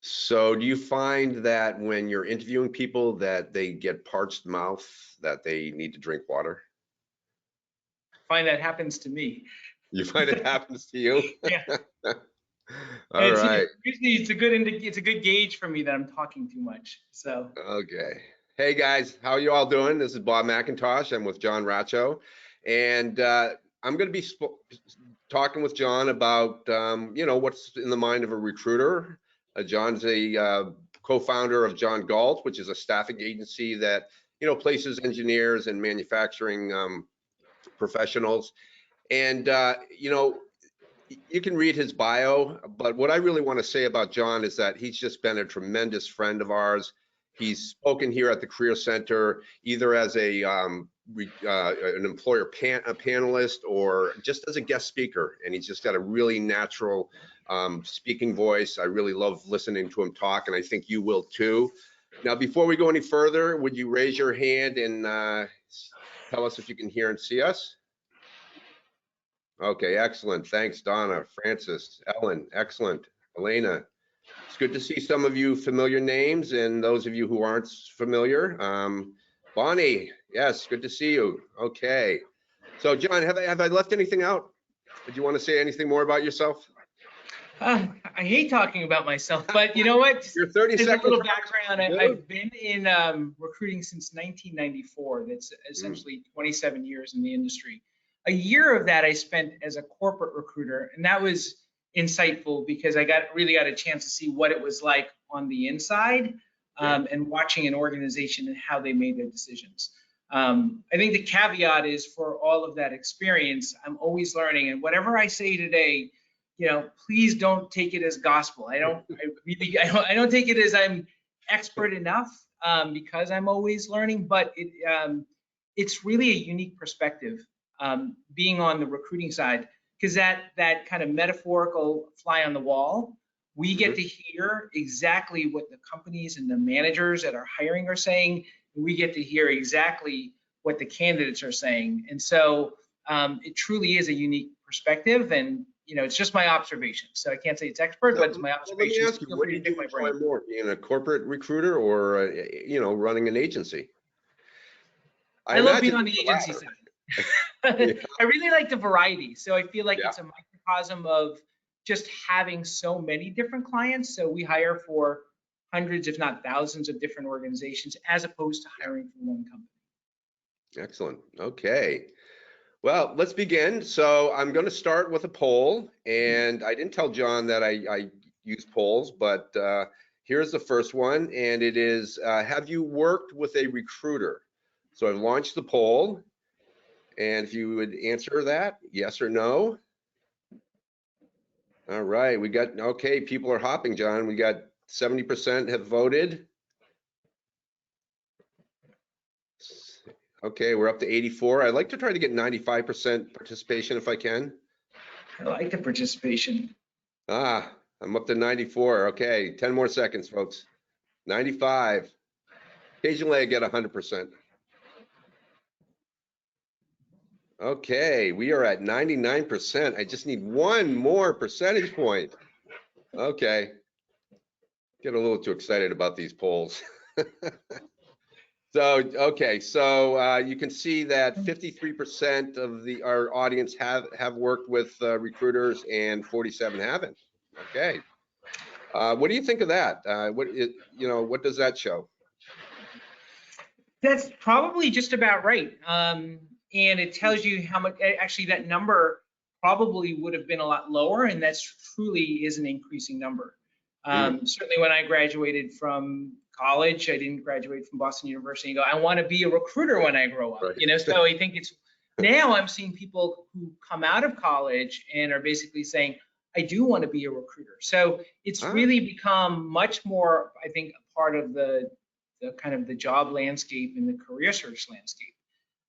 So do you find that when you're interviewing people that they get parched mouth, that they need to drink water? I find that happens to me. You find it happens to you? Yeah. All right. Usually it's a good gauge for me that I'm talking too much. So Okay. Hey guys, how you all doing? This is Bob McIntosh. I'm with John Racho, and I'm going to be talking with John about what's in the mind of a recruiter. John's a co-founder of John Galt, which is a staffing agency that places engineers and manufacturing professionals. And you can read his bio, but what I really want to say about John is that he's just been a tremendous friend of ours. He's spoken here at the Career Center either as an employer panelist or just as a guest speaker, and he's just got a really natural speaking voice. I really love listening to him talk, and I think you will too. Now, before we go any further, would you raise your hand and tell us if you can hear and see us? Okay, excellent. Thanks, Donna, Francis, Ellen, excellent. Elena, it's good to see some of you familiar names and those of you who aren't familiar. Bonnie, yes, good to see you. Okay. So John, have I left anything out? Did you want to say anything more about yourself? I hate talking about myself, but you know what? You're 30 There's seconds. a little background. I've been in recruiting since 1994. That's essentially 27 years in the industry. A year of that I spent as a corporate recruiter, and that was insightful because I really got a chance to see what it was like on the inside and watching an organization and how they made their decisions. I think the caveat is for all of that experience, I'm always learning, and whatever I say today, please don't take it as gospel. I don't take it as I'm expert enough because I'm always learning, but it's really a unique perspective being on the recruiting side, because that kind of metaphorical fly on the wall, we get to hear exactly what the companies and the managers that are hiring are saying. We get to hear exactly what the candidates are saying. And so it truly is a unique perspective, and it's just my observation. So I can't say it's expert, but it's my observation. Let me ask you, what do you enjoy more, being a corporate recruiter or running an agency? I love being on the agency side. I really like the variety. So I feel like it's a microcosm of just having so many different clients. So we hire for hundreds, if not thousands, of different organizations, as opposed to hiring for one company. Excellent. Okay. Well, let's begin. So I'm going to start with a poll, and I didn't tell John that I use polls, but here's the first one, and it is, have you worked with a recruiter? So I've launched the poll, and if you would answer that, yes or no. All right, okay, people are hopping, John. We got 70% have voted. Okay, we're up to 84. I'd like to try to get 95% participation if I can. I like the participation. I'm up to 94. Okay, 10 more seconds, folks. 95. Occasionally I get 100%. Okay, we are at 99%. I just need one more percentage point. Okay. Get a little too excited about these polls. So, okay, so you can see that 53% of our audience have worked with recruiters and 47 haven't. Okay. What do you think of that? What does that show? That's probably just about right. And it tells you how much, actually that number probably would have been a lot lower, and that's truly is an increasing number. Certainly when I graduated from college, I didn't graduate from Boston University and go, I want to be a recruiter when I grow up. Right. So I think it's, now I'm seeing people who come out of college and are basically saying, I do want to be a recruiter. So it's really become much more, I think, a part of the kind of the job landscape and the career search landscape.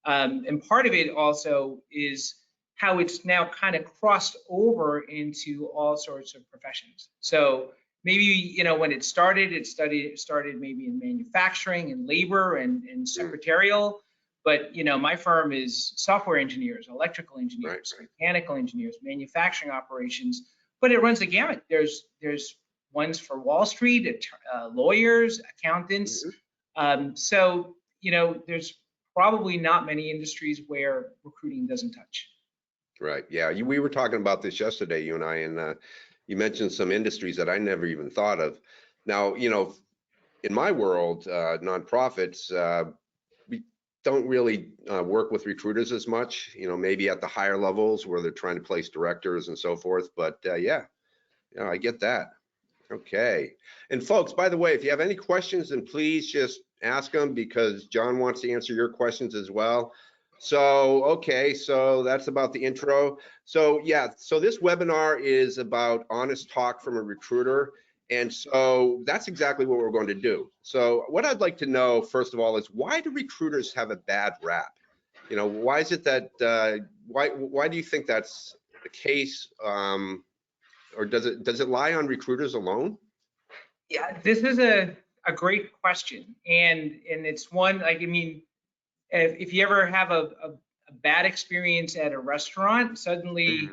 And part of it also is how it's now kind of crossed over into all sorts of professions. So maybe, when it started maybe in manufacturing and labor and secretarial, but my firm is software engineers, electrical engineers, mechanical engineers, manufacturing operations, but it runs the gamut. There's ones for Wall Street, lawyers, accountants. So, there's probably not many industries where recruiting doesn't touch. Right. Yeah. We were talking about this yesterday, you and I, and you mentioned some industries that I never even thought of. Now, in my world, nonprofits, we don't really work with recruiters as much, maybe at the higher levels where they're trying to place directors and so forth. But yeah, I get that. Okay. And folks, by the way, if you have any questions, then please just ask them, because John wants to answer your questions as well. So, okay, so that's about the intro. So yeah, so this webinar is about honest talk from a recruiter. And so that's exactly what we're going to do. So what I'd like to know, first of all, is why do recruiters have a bad rap? Why is it that, why do you think that's the case? Or does it lie on recruiters alone? Yeah, this is a great question. And it's one, like, I mean, if you ever have a bad experience at a restaurant, suddenly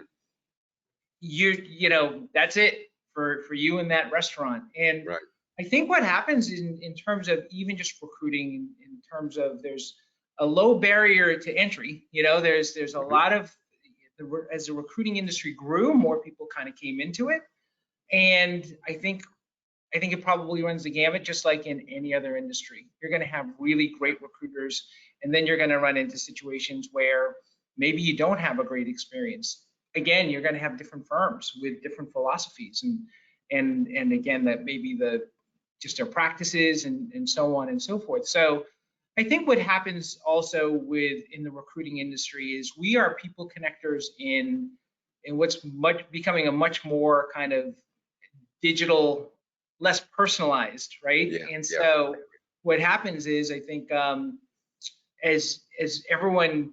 that's it for you in that restaurant. And right. I think what happens in terms of even just recruiting, in terms of there's a low barrier to entry. There's a lot of, as the recruiting industry grew, more people kind of came into it. And I think it probably runs the gamut, just like in any other industry. You're going to have really great recruiters, and then you're going to run into situations where maybe you don't have a great experience. Again, you're going to have different firms with different philosophies, and again, that maybe just their practices and so on and so forth. So I think what happens also in the recruiting industry is we are people connectors in what's becoming a much more kind of digital, less personalized, right? Yeah, and so what happens is, I think, as everyone,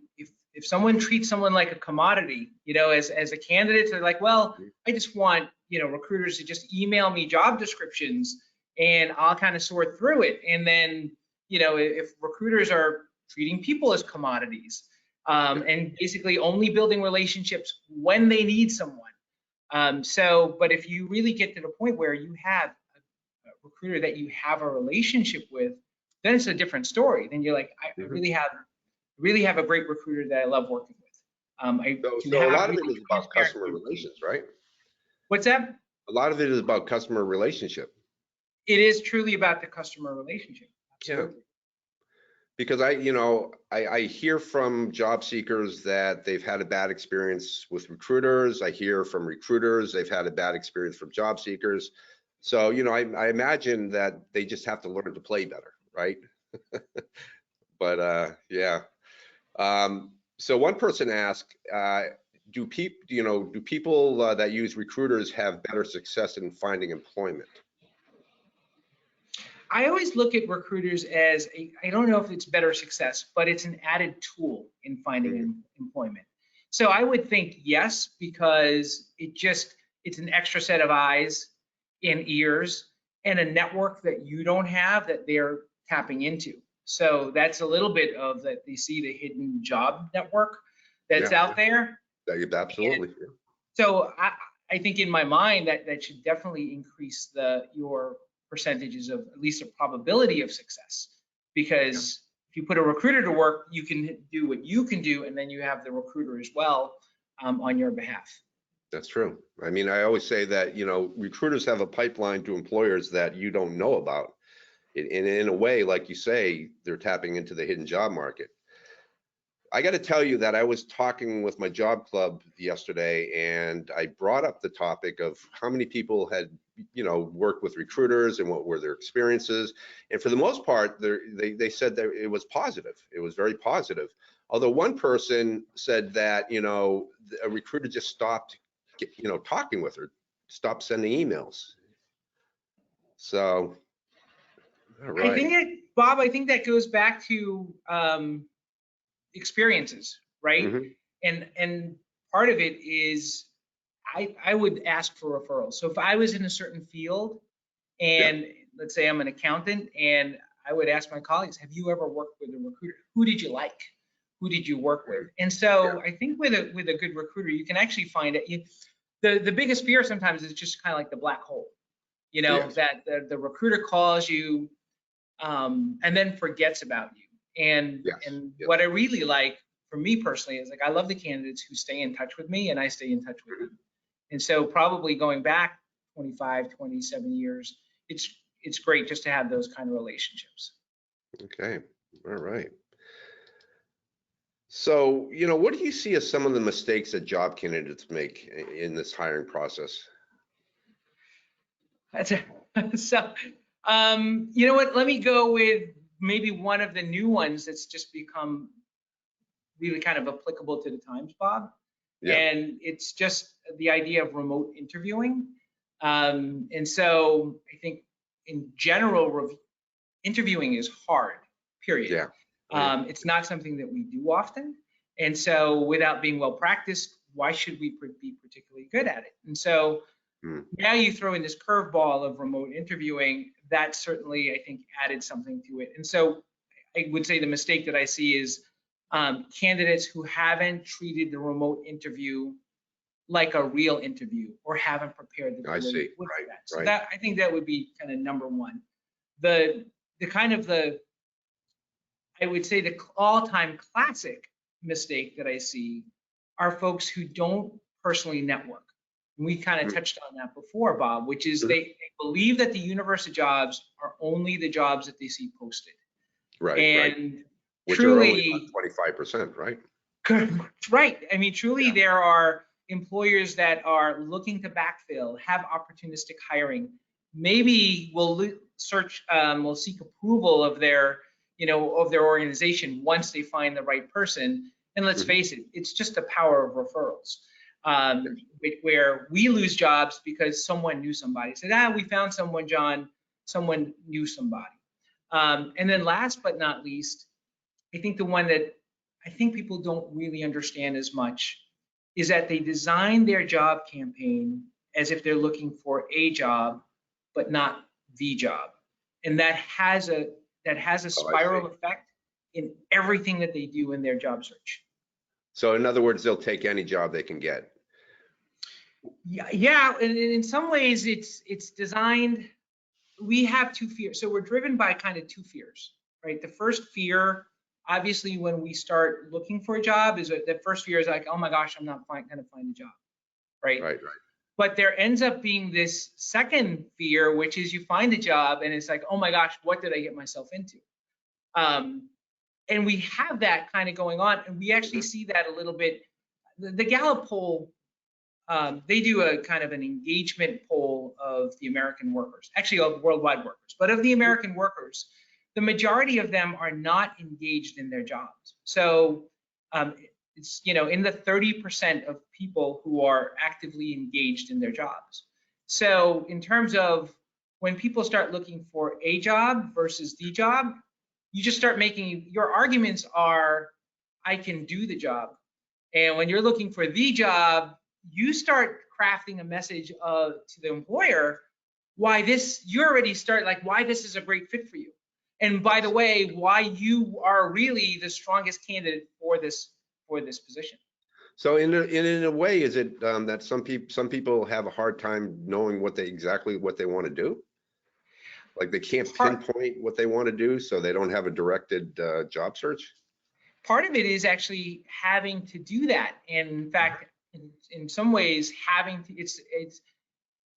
if someone treats someone like a commodity, as a candidate, they're like, well, I just want, recruiters to just email me job descriptions and I'll kind of sort through it. And then, if recruiters are treating people as commodities, and basically only building relationships when they need someone. But if you really get to the point where you have a recruiter that you have a relationship with, then it's a different story. Then you're like, I really have a great recruiter that I love working with. So a lot of it is about customer relations, right? What's that? A lot of it is about customer relationship. It is truly about the customer relationship. Absolutely. Yeah. Because I hear from job seekers that they've had a bad experience with recruiters. I hear from recruiters they've had a bad experience from job seekers. So, I imagine that they just have to learn to play better, right? But yeah. So one person asked, do people that use recruiters have better success in finding employment? I always look at recruiters as I don't know if it's better success, but it's an added tool in finding employment. So I would think yes, because it's an extra set of eyes and ears and a network that you don't have that they're tapping into. So that's a little bit of that. They see the hidden job network that's out there. Absolutely. And so I think in my mind that should definitely increase your percentages of at least a probability of success, because if you put a recruiter to work, you can do what you can do, and then you have the recruiter as well on your behalf. That's true. I mean, I always say that recruiters have a pipeline to employers that you don't know about. And in a way, like you say, they're tapping into the hidden job market. I got to tell you that I was talking with my job club yesterday, and I brought up the topic of how many people had worked with recruiters and what were their experiences. And for the most part, they said that it was positive. It was very positive. Although one person said that a recruiter just stopped talking with her, stopped sending emails. So all right. I think that goes back to experiences, right? And part of it is I would ask for referrals. So if I was in a certain field and let's say I'm an accountant, and I would ask my colleagues, have you ever worked with a recruiter? Who did you like? Who did you work with? And so I think with a good recruiter, you can actually find it. The biggest fear sometimes is just kind of like the black hole. you know, Yes. that the recruiter calls you and then forgets about you. And Yes. Yes. what I really like for me personally is like I love the candidates who stay in touch with me and I stay in touch with them. And so probably going back 25, 27 years, it's great just to have those kind of relationships. Okay. All right. So, what do you see as some of the mistakes that job candidates make in this hiring process? That's a, so, you know what? Let me go with maybe one of the new ones that's just become really kind of applicable to the times, Bob. Yeah. And it's just the idea of remote interviewing. And so I think in general, interviewing is hard, period. Yeah. Yeah. It's not something that we do often. And so without being well practiced, why should we be particularly good at it? And so now you throw in this curveball of remote interviewing, that certainly, I think, added something to it. And so I would say the mistake that I see is candidates who haven't treated the remote interview like a real interview or haven't prepared the I see. with Right. that. So Right. that, I think that would be kind of number one. The kind of I would say the all-time classic mistake that I see are folks who don't personally network. We kind of touched on that before, Bob, which is they believe that the universe of jobs are only the jobs that they see posted. Right. And right. Which truly, are only about 25%, right? right. I mean, truly, Yeah. there are employers that are looking to backfill, have opportunistic hiring. Maybe will seek approval of their, of their organization once they find the right person. And let's face it, it's just the power of referrals. Where we lose jobs because someone knew somebody. Said, we found someone, John. Someone knew somebody. And then last but not least, I think the one that I think people don't really understand as much is that they design their job campaign as if they're looking for a job, but not the job. And that has a spiral effect in everything that they do in their job search. So in other words, they'll take any job they can get. Yeah, and in some ways it's designed. We have two fears. So we're driven by kind of two fears, right? The first fear, obviously, when we start looking for a job, is the first fear is like, oh my gosh, I'm not going to find a job, right? Right. But there ends up being this second fear, which is you find a job and it's like, oh my gosh, what did I get myself into? And we have that kind of going on, and we actually see that a little bit. The Gallup poll, they do a kind of an engagement poll of the American workers, actually of worldwide workers, but of the American workers, the majority of them are not engaged in their jobs. So it's, in the 30% of people who are actively engaged in their jobs. So in terms of when people start looking for a job versus the job, you just start making your arguments are, I can do the job. And when you're looking for the job, you start crafting a message to the employer why this, you already start like why this is a great fit for you. And by the way, why you are really the strongest candidate for this position. So in a way, is it that some people have a hard time knowing exactly what they want to do? Like they can't pinpoint what they want to do, so they don't have a directed job search? Part of it is actually having to do that. And in fact, in some ways, having to,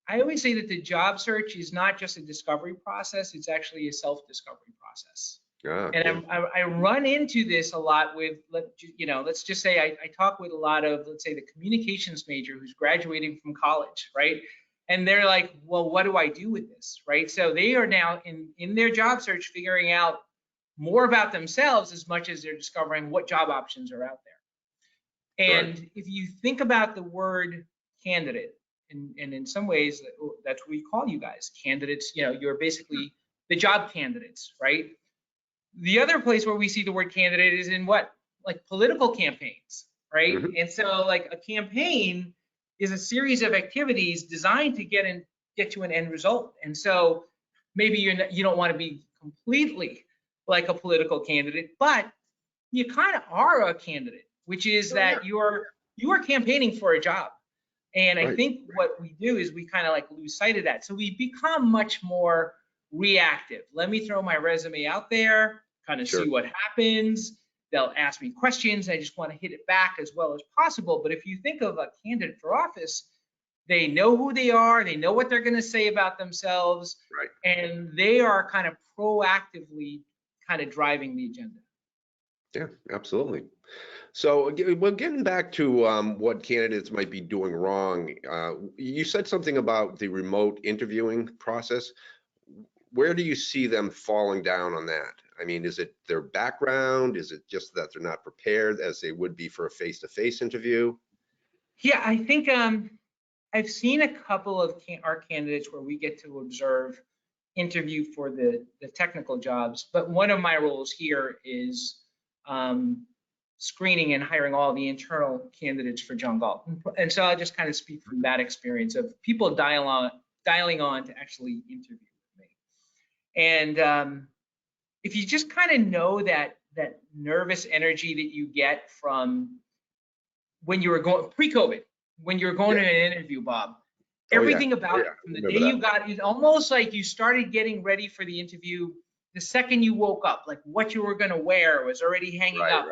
I always say that the job search is not just a discovery process, it's actually a self-discovery process. And I run into this a lot with, let's just say I talk with a lot of, let's say, the communications major who's graduating from college, right? And they're like, well, what do I do with this, right? So they are now in their job search figuring out more about themselves as much as they're discovering what job options are out there. And if you think about the word candidate, and in some ways, that's what we call you guys, candidates, you're basically the job candidates, right? The other place where we see the word candidate is in what? Like political campaigns, right? And so like a campaign is a series of activities designed to get to an end result. And so maybe you don't want to be completely like a political candidate, but you kind of are a candidate, which is that you are campaigning for a job. And I Right. think what we do is we kind of like lose sight of that. So we become much more reactive. Let me throw my resume out there, kind of Sure. see what happens. They'll ask me questions. I just want to hit it back as well as possible. But if you think of a candidate for office, they know who they are, they know what they're going to say about themselves, Right. and they are kind of proactively kind of driving the agenda. Yeah, absolutely. So, well, getting back to what candidates might be doing wrong, you said something about the remote interviewing process. Where do you see them falling down on that? I mean, is it their background? Is it just that they're not prepared as they would be for a face-to-face interview? Yeah, I think I've seen a couple of our candidates where we get to observe interview for the technical jobs, but one of my roles here is screening and hiring all the internal candidates for John Galt. And so I'll just kind of speak from that experience of people dialing on to actually interview with me. And if you just kind of know that nervous energy that you get from when you were going pre-COVID, when you were going to an interview, Bob, everything about it from the day you got, it's almost like you started getting ready for the interview the second you woke up, like what you were going to wear was already hanging up.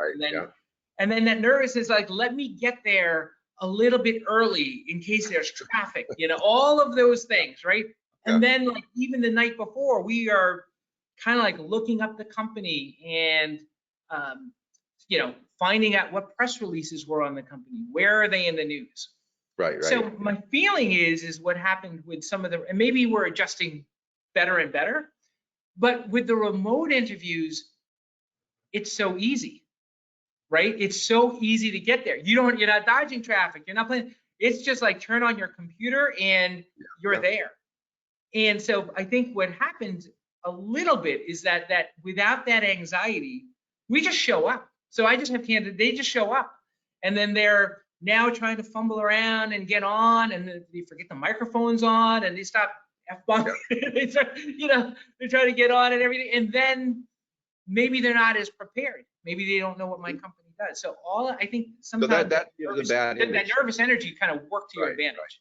And then that nervousness, like, let me get there a little bit early in case there's traffic, all of those things, right? And then like even the night before, we are kind of like looking up the company and finding out what press releases were on the company, where are they in the news. Right. So my feeling is what happened with some of and maybe we're adjusting better and better, but with the remote interviews, it's so easy, right? It's so easy to get there. You're not dodging traffic. You're not playing. It's just like turn on your computer and you're there. And so I think what happens a little bit is that without that anxiety, we just show up. So I just have candidates, they just show up, and then they're now trying to fumble around and get on, and then they forget the microphone's on, and they stop F-bombing. They try to get on and everything, and then maybe they're not as prepared. Maybe they don't know what my company does. So I think sometimes that nervous energy kind of worked to your advantage. Right.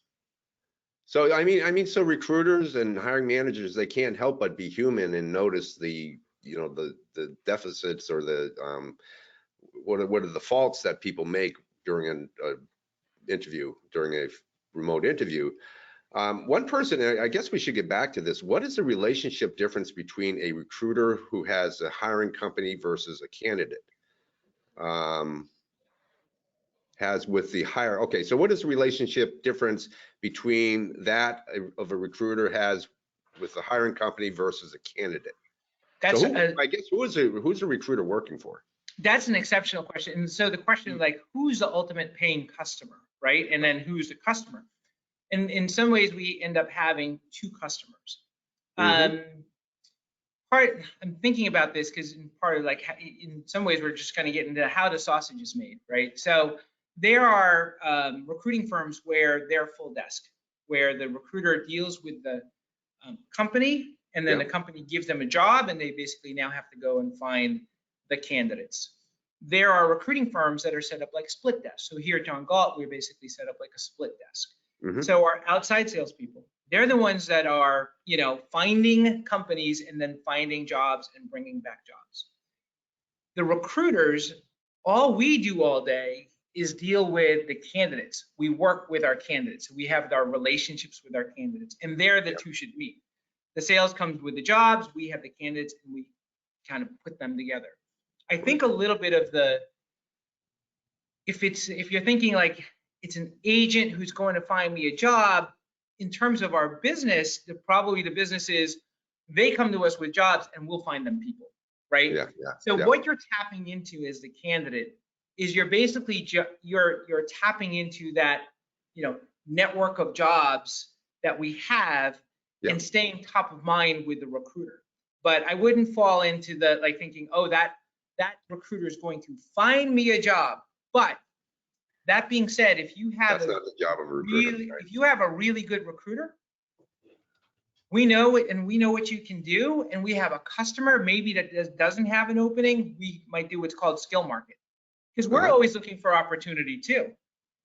So I mean, so recruiters and hiring managers, they can't help but be human and notice the deficits or the what are the faults that people make during an interview, during a remote interview. One person, I guess we should get back to this. What is the relationship difference between a recruiter who has a hiring company versus a candidate? Has with the hire. Okay, so what is the relationship difference between that of a recruiter has with the hiring company versus a candidate? That's I guess who's a recruiter working for? That's an exceptional question. And so the question is like, who's the ultimate paying customer, right? And then who's the customer? And in some ways, we end up having two customers. I'm thinking about this because in some ways we're just kind of getting into how the sausage is made, right? So there are recruiting firms where they're full desk, where the recruiter deals with the company, and then the company gives them a job, and they basically now have to go and find the candidates. There are recruiting firms that are set up like split desk. So here at John Galt, we're basically set up like a split desk. So our outside salespeople, they're the ones that are, finding companies and then finding jobs and bringing back jobs. The recruiters, all we do all day is deal with the candidates. We work with our candidates. We have our relationships with our candidates, and there the two should meet. The sales comes with the jobs, we have the candidates, and we kind of put them together. I think a little bit of if you're thinking like it's an agent who's going to find me a job, in terms of our business, probably the business is they come to us with jobs and we'll find them people, right? What you're tapping into as the candidate is you're basically you're tapping into that network of jobs that we have and staying top of mind with the recruiter. But I wouldn't fall into the thinking, oh, that recruiter is going to find me a job. But that being said, if you have not the job of a recruiter, if you have a really good recruiter, we know it, and we know what you can do, and we have a customer maybe that doesn't have an opening, we might do what's called skill market, because we're always looking for opportunity too.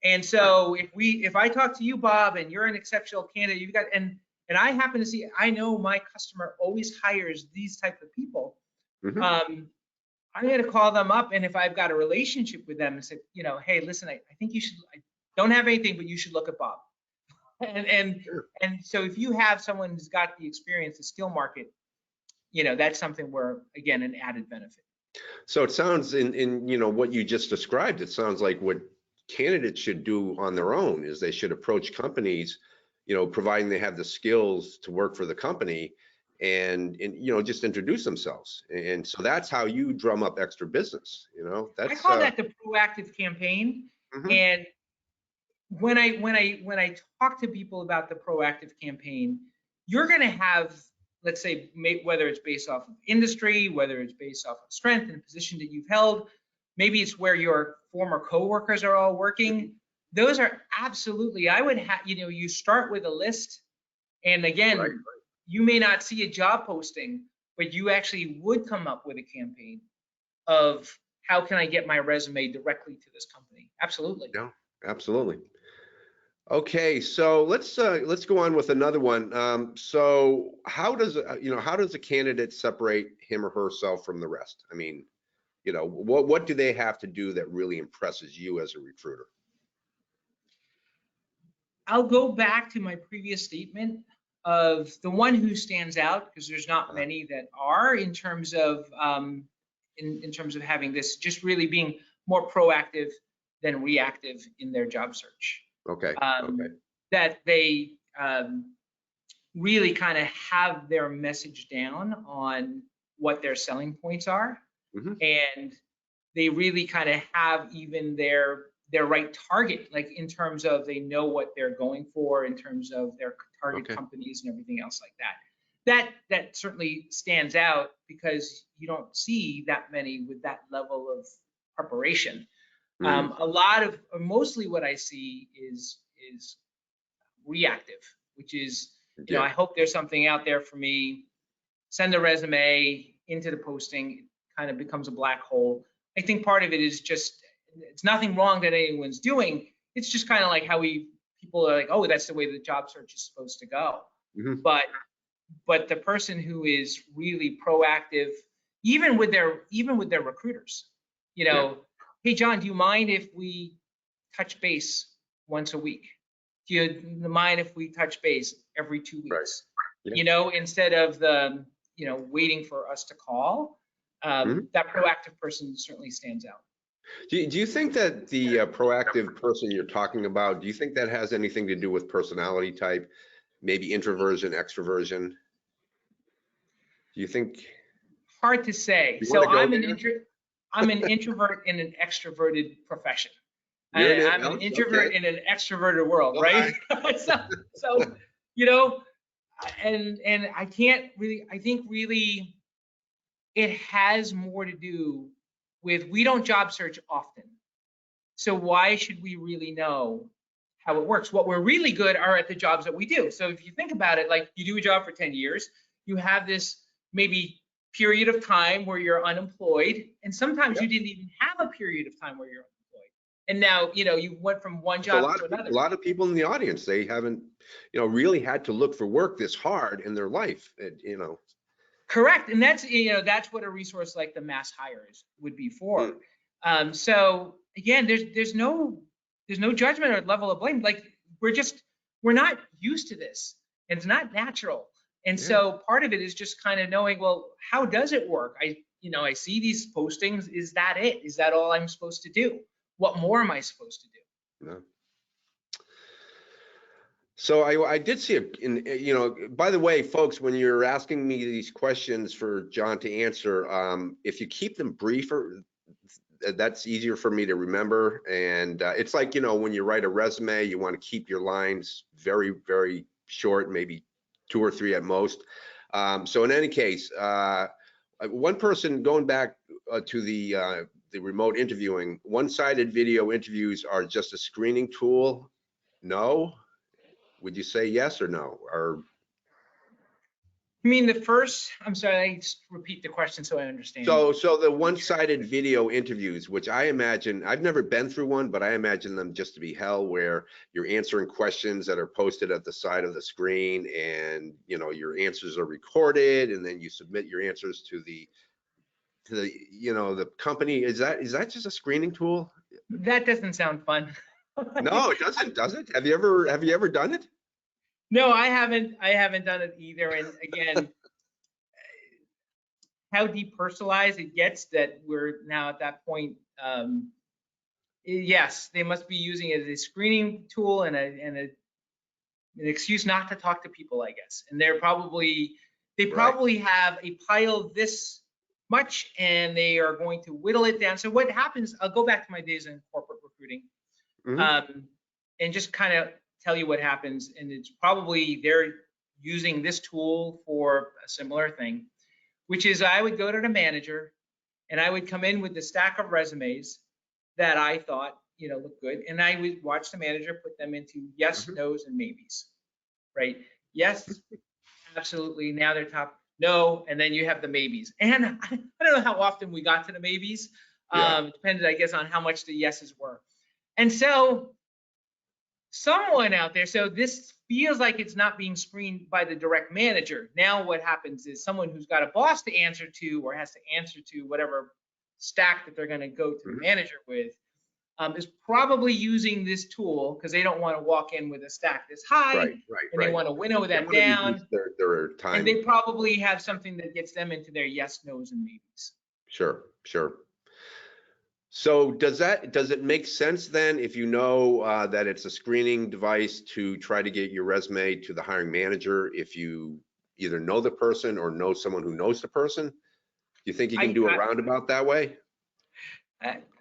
And so if I talk to you, Bob, and you're an exceptional candidate, you've got, and I happen to see, I know my customer always hires these type of people. Mhm. I'm going to call them up, and if I've got a relationship with them and say, hey, listen, I think you should, I don't have anything, but you should look at Bob. Sure. And so if you have someone who's got the experience, the skill market, that's something where, again, an added benefit. So it sounds in what you just described, it sounds like what candidates should do on their own is they should approach companies, providing they have the skills to work for the company, and just introduce themselves. And so that's how you drum up extra business. I That's call that the proactive campaign. mhm. And when I talk to people about the proactive campaign, you're going to have, let's say, whether it's based off of industry, whether it's based off of strength and position that you've held, maybe it's where your former coworkers are all working. Those are absolutely, I would have, you start with a list, and again, Right. you may not see a job posting, but you actually would come up with a campaign of how can I get my resume directly to this company? Absolutely. Yeah, absolutely. Okay, so let's go on with another one. So how does a candidate separate him or herself from the rest? I mean, what do they have to do that really impresses you as a recruiter? I'll go back to my previous statement of the one who stands out, because there's not many that are, in terms of in terms of having this, just really being more proactive than reactive in their job search. Okay. Okay. That they really kind of have their message down on what their selling points are, Mhm. and they really kind of have even their right target, like in terms of they know what they're going for in terms of their target Okay. companies and everything else like that. That certainly stands out, because you don't see that many with that level of preparation. Mm. Mostly what I see is reactive, which is, Yeah. I hope there's something out there for me. Send a resume into the posting, it kind of becomes a black hole. I think part of it is just, it's nothing wrong that anyone's doing. It's just kind of like how people are like, oh, that's the way the job search is supposed to go. Mhm. But the person who is really proactive, even with their recruiters, Yeah. hey, John, do you mind if we touch base once a week? Do you mind if we touch base every 2 Right. weeks? Yeah. Instead of the, waiting for us to call. Mhm. That proactive person certainly stands out. Do you think that the proactive person you're talking about, do you think that has anything to do with personality type, maybe introversion, extroversion? Do you think Hard to say. you want So to go I'm an there? introvert in an extroverted profession. You're in it? I'm an Okay. introvert in an extroverted world, Okay. right? so you know, and I can't really. I think really it has more to do with, we don't job search often. So why should we really know how it works? What we're really good are at the jobs that we do. So if you think about it, like you do a job for 10 years, you have this maybe period of time where you're unemployed, and sometimes Yep. you didn't even have a period of time where you're unemployed. And now, you went from one There's a job lot to of people, another. a lot of people in the audience, they haven't, really had to look for work this hard in their life. Correct. And that's what a resource like the MassHire would be for. Mm. So again, there's no judgment or level of blame. Like we're not used to this, and it's not natural. And Yeah. so part of it is just kind of knowing, well, how does it work? I see these postings. Is that it? Is that all I'm supposed to do? What more am I supposed to do? No. So I did see by the way, folks, when you're asking me these questions for John to answer, if you keep them briefer, that's easier for me to remember. And it's like, when you write a resume, you want to keep your lines very, very short, maybe 2 or 3 at most. So in any case, one person, going back to the remote interviewing, one-sided video interviews are just a screening tool. No? Would you say yes or no? Or I mean, the first, I'm sorry, just repeat the question so I understand. So the one-sided video interviews, which I imagine, I've never been through one, but I imagine them just to be hell, where you're answering questions that are posted at the side of the screen, and your answers are recorded, and then you submit your answers to the the company. Is that just a screening tool? That doesn't sound fun. No, it doesn't, does it? Have you ever done it? No, I haven't done it either. And again, how depersonalized it gets that we're now at that point. Yes, they must be using it as a screening tool and an excuse not to talk to people, I guess. And they probably have a pile this much, and they are going to whittle it down. So what happens? I'll go back to my days in corporate recruiting, and just kind of tell you what happens. And it's probably they're using this tool for a similar thing, which is I would go to the manager and I would come in with the stack of resumes that I thought, looked good. And I would watch the manager put them into yes, no's, and maybes, right? Yes, absolutely. Now they're top. No, and then you have the maybes. And I don't know how often we got to the maybes. It depended, I guess, on how much the yeses were. And so someone out there, so this feels like it's not being screened by the direct manager. Now what happens is someone who's got a boss to answer to, or has to answer to whatever stack that they're going to go to the manager with, is probably using this tool because they don't want to walk in with a stack this high, and they want to winnow that down. Their time. And they probably have something that gets them into their yes, no's, and maybes. Sure. So does it make sense then, if you know that it's a screening device, to try to get your resume to the hiring manager if you either know the person or know someone who knows the person? Do you think you can do a roundabout that way?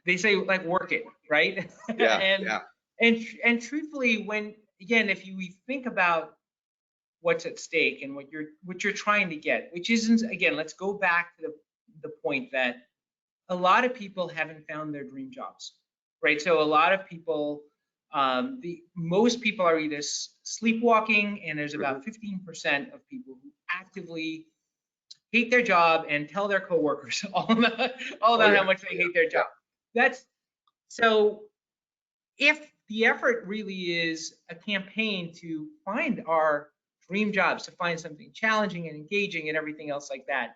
They say like work it, right? Yeah. And truthfully, if you think about what's at stake and what you're trying to get, which isn't, again, let's go back to the point that a lot of people haven't found their dream jobs, right? So a lot of people, most people are either sleepwalking, and there's about 15% of people who actively hate their job and tell their coworkers all about how much they hate their job. So if the effort really is a campaign to find our dream jobs, to find something challenging and engaging and everything else like that,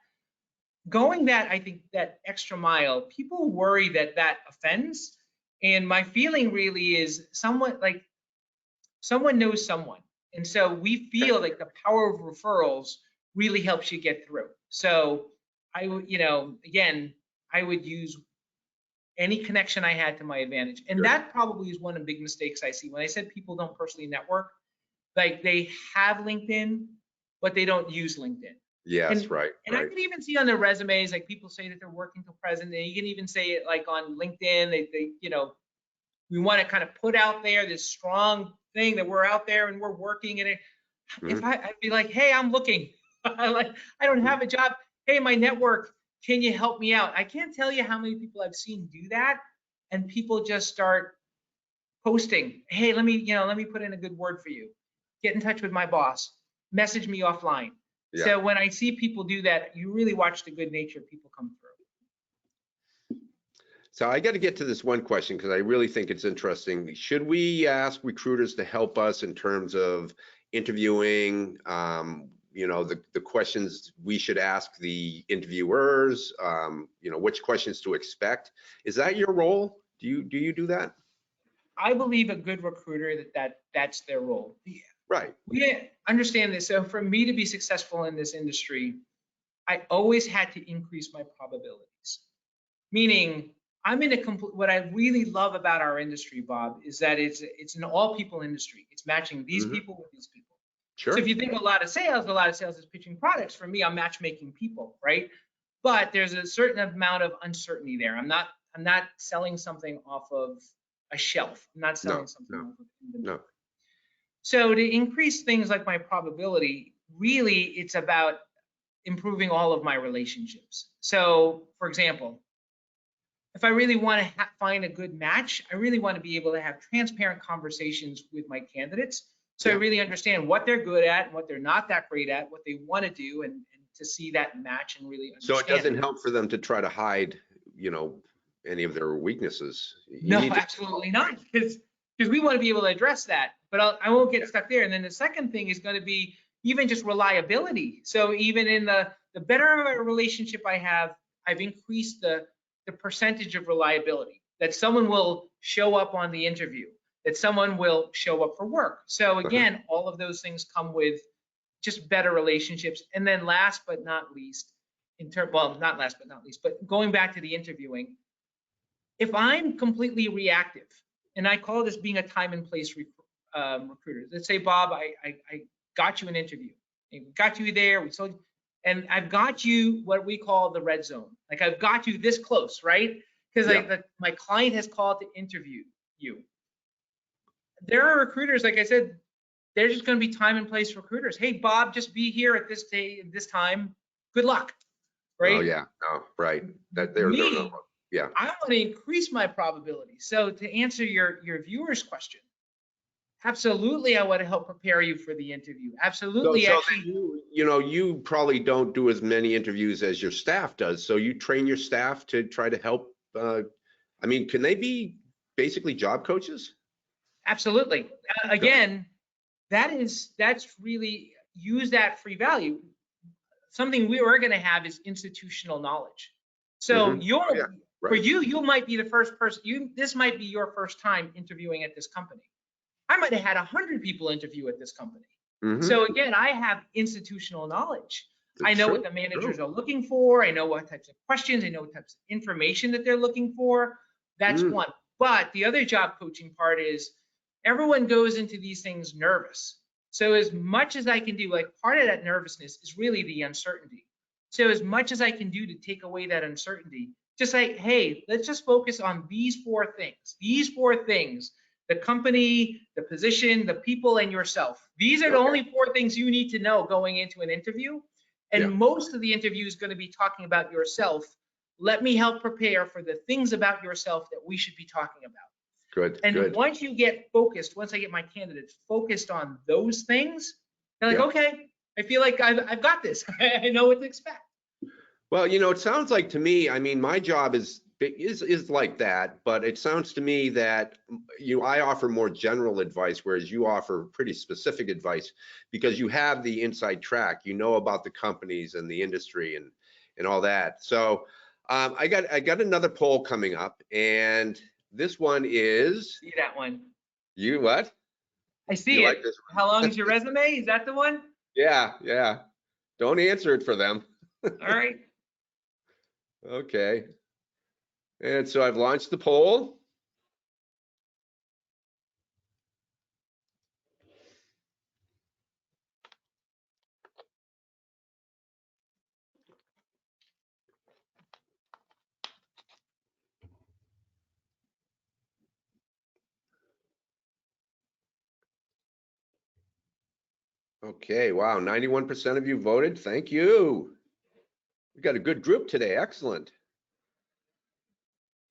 going I think that extra mile, people worry that offends. And my feeling really is someone knows someone. And so we feel like the power of referrals really helps you get through. So I would, I would use any connection I had to my advantage. And that probably is one of the big mistakes I see. When I said people don't personally network, like they have LinkedIn, but they don't use LinkedIn. Yes, right. And I can even see on their resumes, like people say that they're working till present, and you can even say it like on LinkedIn, they we want to kind of put out there this strong thing that we're out there and we're working. And if I'd be like, hey, I'm looking, I don't have a job. Hey, my network, can you help me out? I can't tell you how many people I've seen do that, and people just start posting, hey, let me put in a good word for you. Get in touch with my boss. Message me offline. Yeah. So when I see people do that, you really watch the good nature of people come through. So I got to get to this one question because I really think it's interesting. Should we ask recruiters to help us in terms of interviewing, the questions we should ask the interviewers, which questions to expect? Is that your role? Do you do that? I believe a good recruiter that's their role. Right. We understand this. So for me to be successful in this industry, I always had to increase my probabilities. Meaning, I'm in what I really love about our industry, Bob, is that it's an all people industry. It's matching these people with these people. Sure. So if you think a lot of sales is pitching products. For me, I'm matchmaking people, right? But there's a certain amount of uncertainty there. I'm not selling something off of a shelf. I'm not selling something off of inventory. So to increase things like my probability, really, it's about improving all of my relationships. So, for example, if I really want to find a good match, I really want to be able to have transparent conversations with my candidates So I Yeah. really understand what they're good at and what they're not that great at, what they want to do, and to see that match and really So it understand. doesn't help for them to try to hide, any of their weaknesses. You No, need to. absolutely not, because we want to be able to address that. But I won't get stuck there. And then the second thing is going to be even just reliability. So even in the better of a relationship I have, I've increased the percentage of reliability, that someone will show up on the interview, that someone will show up for work. So again, all of those things come with just better relationships. And then last but not least, well, not last but not least, but going back to the interviewing, if I'm completely reactive, and I call this being a time and place recruiter. Let's say, Bob, I got you an interview. We got you there, we sold, and I've got you what we call the red zone. Like I've got you this close, right? Because my client has called to interview you. There are recruiters, like I said, they're just going to be time and place recruiters. Hey, Bob, just be here at this day, this time. Good luck, right? Oh yeah, no, right. Me, yeah. I want to increase my probability. So to answer your viewer's question, absolutely, I want to help prepare you for the interview. Absolutely, So actually. you probably don't do as many interviews as your staff does. So you train your staff to try to help. Can they be basically job coaches? Absolutely. Again, that's really use that free value. Something we are going to have is institutional knowledge. So for you might be the first person. This might be your first time interviewing at this company. I might have had 100 people interview at this company. So again, I have institutional knowledge. I know what the managers are looking for. I know what types of questions. I know what types of information that they're looking for. That's one. But the other job coaching part is everyone goes into these things nervous. So as much as I can do, like part of that nervousness is really the uncertainty. So as much as I can do to take away that uncertainty, just like, hey, let's just focus on these 4 things. These 4 things: the company, the position, the people, and yourself. These are the only 4 things you need to know going into an interview. And most of the interview is going to be talking about yourself. Let me help prepare for the things about yourself that we should be talking about. Good. Once you get focused, once I get my candidates focused on those things, they're like, okay, I feel like I've got this. I know what to expect. Well, it sounds like to me, my job is like that, but it sounds to me that I offer more general advice, whereas you offer pretty specific advice because you have the inside track, about the companies and the industry and all that. So I got another poll coming up, and this one is. See that one? You what? I see it. Like this one? How long is your resume? Is that the one? Yeah. Don't answer it for them. All right. Okay. And so I've launched the poll. Okay, wow, 91% of you voted. Thank you. We got a good group today. Excellent.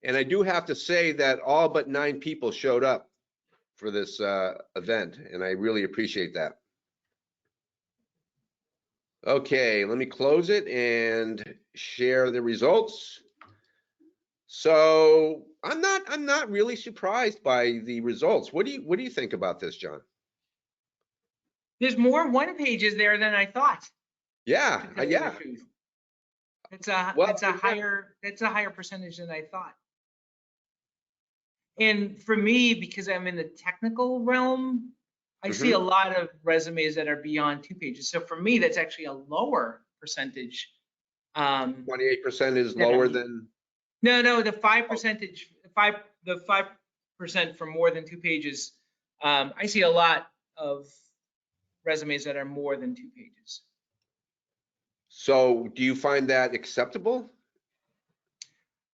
And I do have to say that all but 9 people showed up for this event, and I really appreciate that. Okay, let me close it and share the results. So I'm not really surprised by the results. What do you think about this, John? There's more one pages there than I thought. Yeah. It's a higher percentage than I thought. And for me, because I'm in the technical realm, I see a lot of resumes that are beyond 2 pages. So for me, that's actually a lower percentage. 28% is lower than. No, the 5%, the 5% for more than 2 pages. I see a lot of resumes that are more than 2 pages. So do you find that acceptable?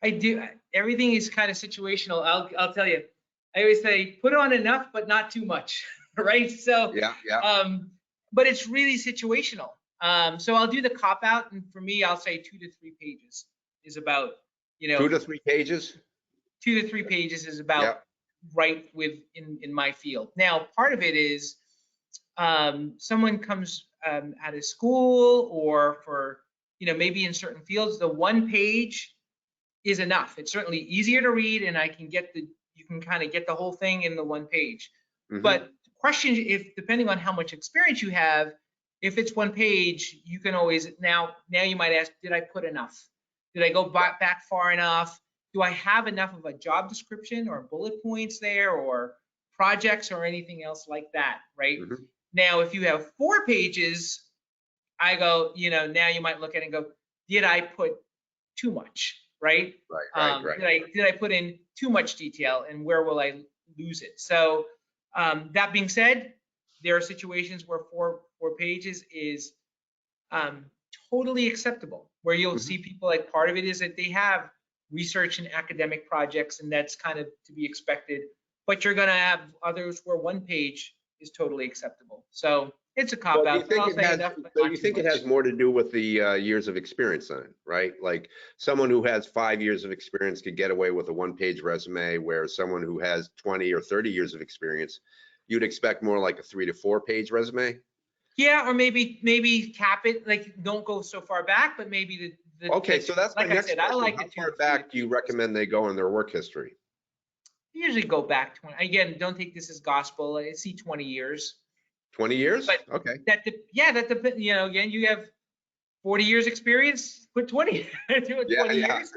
I do. Everything is kind of situational. I'll tell you. I always say put on enough, but not too much, right? So but it's really situational. So I'll do the cop out, and for me, I'll say 2 to 3 pages is about 2 to 3 pages. 2 to 3 pages is about right in my field. Now, part of it is someone comes out of school, or for, maybe in certain fields, the one page is enough. It's certainly easier to read, and you can kind of get the whole thing in the one page. Mhm. But the question, depending on how much experience you have, if it's one page, you can always, now you might ask, did I put enough? Did I go back far enough? Do I have enough of a job description or bullet points there, or projects or anything else like that, right? Mhm. Now, if you have 4 pages, I go, now you might look at it and go, did I put too much, right? Right. Did I put in too much detail, and where will I lose it? So that being said, there are situations where four pages is totally acceptable, where you'll Mhm. see people, like, part of it is that they have research and academic projects, and that's kind of to be expected. But you're going to have others where one page is totally acceptable. So it's a cop Well, do you out, but think I'll it say has, enough, but so not you too think it has much. more to do with the years of experience then, right? Like someone who has 5 years of experience could get away with a one-page resume, where someone who has 20 or 30 years of experience, you'd expect more like a 3 to 4 page resume? Yeah, or maybe cap it, like, don't go so far back, but maybe Okay, so that's my like I next said, I question. like How the 2 far to 3 back do you pages. recommend they go in their work history? Usually go back 20. Again, don't take this as gospel. I see 20 years, 20 years? but Okay. that depends. Again, you have 40 years experience. Put 20 do it Yeah, 20 yeah. years.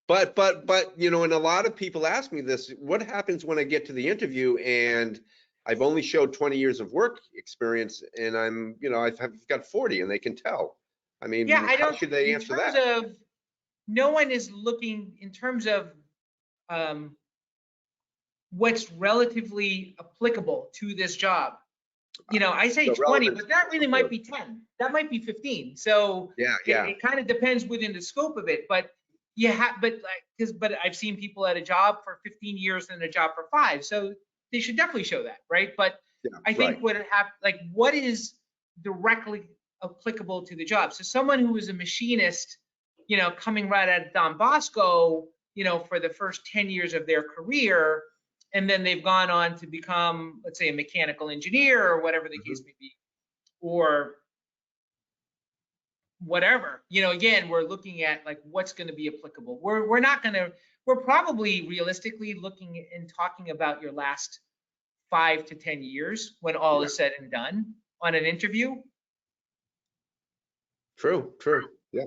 But and a lot of people ask me this, what happens when I get to the interview and I've only showed 20 years of work experience, and I've got 40 and they can tell. I Yeah, mean, I how don't. should they In answer terms that? of, no one is looking in terms of um, what's relatively applicable to this job. I say The 20, relevance but that of really might work. be 10. That might be 15. So Yeah, it, yeah. it kind of depends within the scope of it. But you have, but I've seen people at a job for 15 years and a job for 5. So they should definitely show that, right? But Yeah, I think right. what is directly applicable to the job. So someone who is a machinist, coming right out of Don Bosco, for the first 10 years of their career, and then they've gone on to become, let's say, a mechanical engineer, or whatever the case Mhm. may be, or whatever. Again, we're looking at, like, what's going to be applicable. We're probably realistically looking and talking about your last 5 to 10 years when all Yeah, is said and done on an interview. true. Yeah.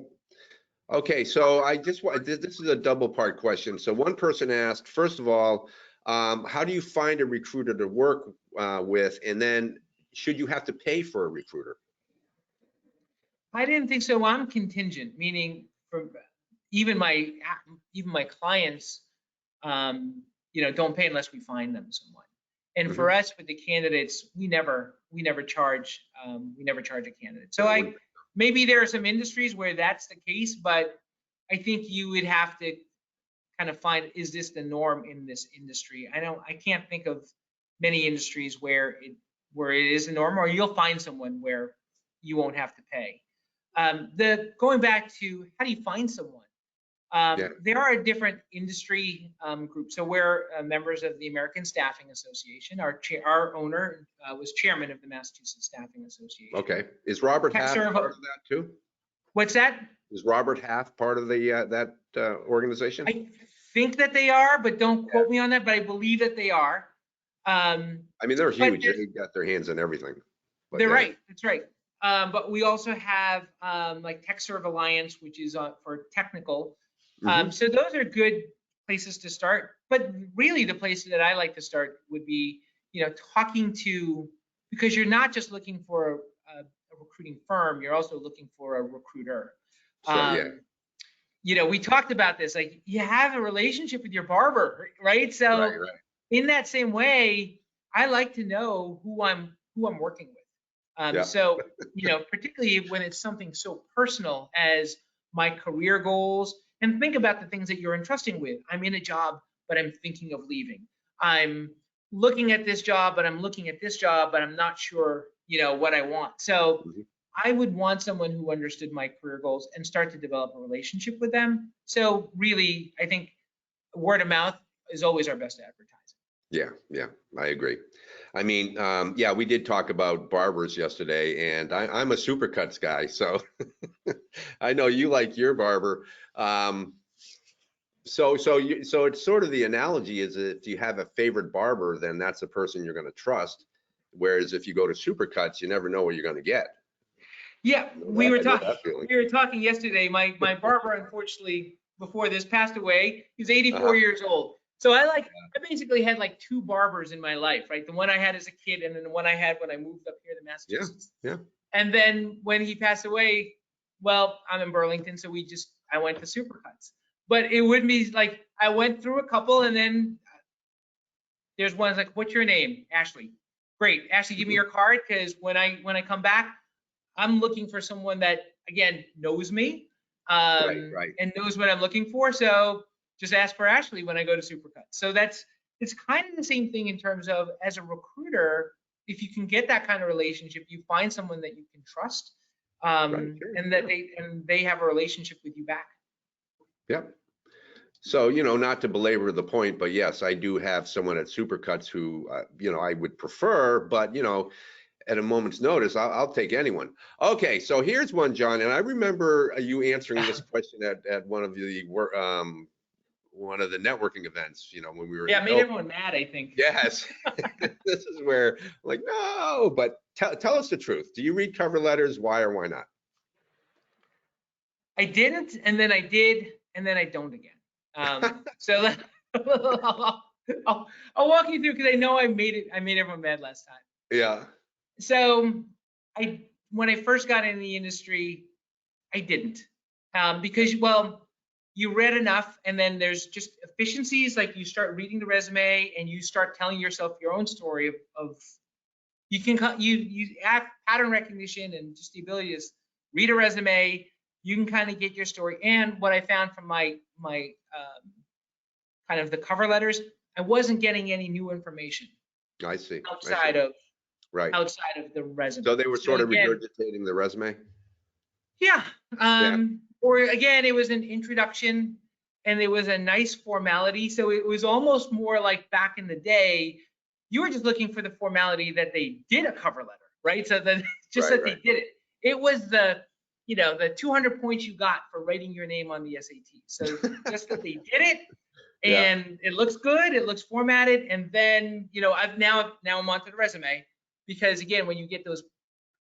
Okay, so I just want, this is a double part question. So one person asked, first of all, how do you find a recruiter to work with? And then should you have to pay for a recruiter? I didn't think so. I'm contingent, meaning for even my clients, don't pay unless we find them someone. And for Mhm. us, with the candidates, we never charge a candidate. So No, wouldn't- maybe there are some industries where that's the case, but I think you would have to kind of find, is this the norm in this industry? I can't think of many industries where it is the norm, or you'll find someone where you won't have to pay. Going back to how do you find someone? Yeah, There are different industry groups. So we're members of the American Staffing Association. Our owner was chairman of the Massachusetts Staffing Association. okay. Is Robert Half Sort of part of that too? What's that? Is Robert Half part of the that organization? I think that they are, but don't Yeah. quote me on that. But I believe that they are. I mean, they're But huge. They got their hands in everything. But they're yeah. right. That's right. But we also have like TechServe Alliance, which is for technical. Hmm. So those are good places to start. But really, the place that I like to start would be, talking to, because you're not just looking for a recruiting firm, you're also looking for a recruiter. So yeah, We talked about this, like, you have a relationship with your barber, right? right, So right. in that same way, I like to know who I'm working with. Yeah. So, particularly when it's something so personal as my career goals, and think about the things that you're entrusting with. I'm in a job, but I'm thinking of leaving. I'm looking at this job, but I'm looking at this job, but I'm not sure, what I want. So Mhm. I would want someone who understood my career goals and start to develop a relationship with them. So really, I think word of mouth is always our best advertising. Yeah, yeah, I agree. I mean, yeah, we did talk about barbers yesterday, and I'm a Supercuts guy, so I know you like your barber. Um, so it's sort of the analogy is that if you have a favorite barber, then that's the person you're going to trust. Whereas if you go to Supercuts, you never know what you're going to get. Yeah, I know that feeling. we were talking yesterday. My barber, unfortunately, before this passed away. He's 84 Uh-huh. years old. So I basically had like two barbers in my life, right? The one I had as a kid, and then the one I had when I moved up here to Yeah, Massachusetts. yeah. And then when he passed away, well, I'm in Burlington, so I went to Supercuts. But it would be like I went through a couple, and then there's one's like, "What's your name?" Ashley. Great, Ashley, give me Mhm. your card, because when I come back, I'm looking for someone that, again, knows me, Right, right. and knows what I'm looking for. So just ask for Ashley when I go to Supercut. So it's kind of the same thing in terms of, as a recruiter, if you can get that kind of relationship, you find someone that you can trust, Right, sure. and Yeah. they have a relationship with you back. Yep. So, not to belabor the point, but yes, I do have someone at Supercuts who, I would prefer, but, at a moment's notice, I'll take anyone. Okay, so here's one, John, and I remember you answering this question at one of the networking events, when we were in Yeah, the it made building. everyone mad, I think. Yes, this is where I'm like, no, but tell us the truth. Do you read cover letters? Why or why not? I didn't, and then I did, and then I don't again. So I'll walk you through, because I know I made everyone mad last time. Yeah. So when I first got in the industry, I didn't, because, well, you read enough, and then there's just efficiencies. Like, you start reading the resume, and you start telling yourself your own story of you can you have pattern recognition, and just the ability to read a resume. You can kind of get your story. And what I found from my kind of the cover letters, I wasn't getting any new information I see. I see. outside of Right. the resume. So they were So sort of again, regurgitating the resume. yeah. Yeah. Or again, it was an introduction, and it was a nice formality. So it was almost more like back in the day, you were just looking for the formality that they did a cover letter, right? So that just Right. that they Right. did it. It was the 200 points you got for writing your name on the SAT. So just that they did it, Yeah. and it looks good, it looks formatted, and then I'm onto the resume, because again, when you get those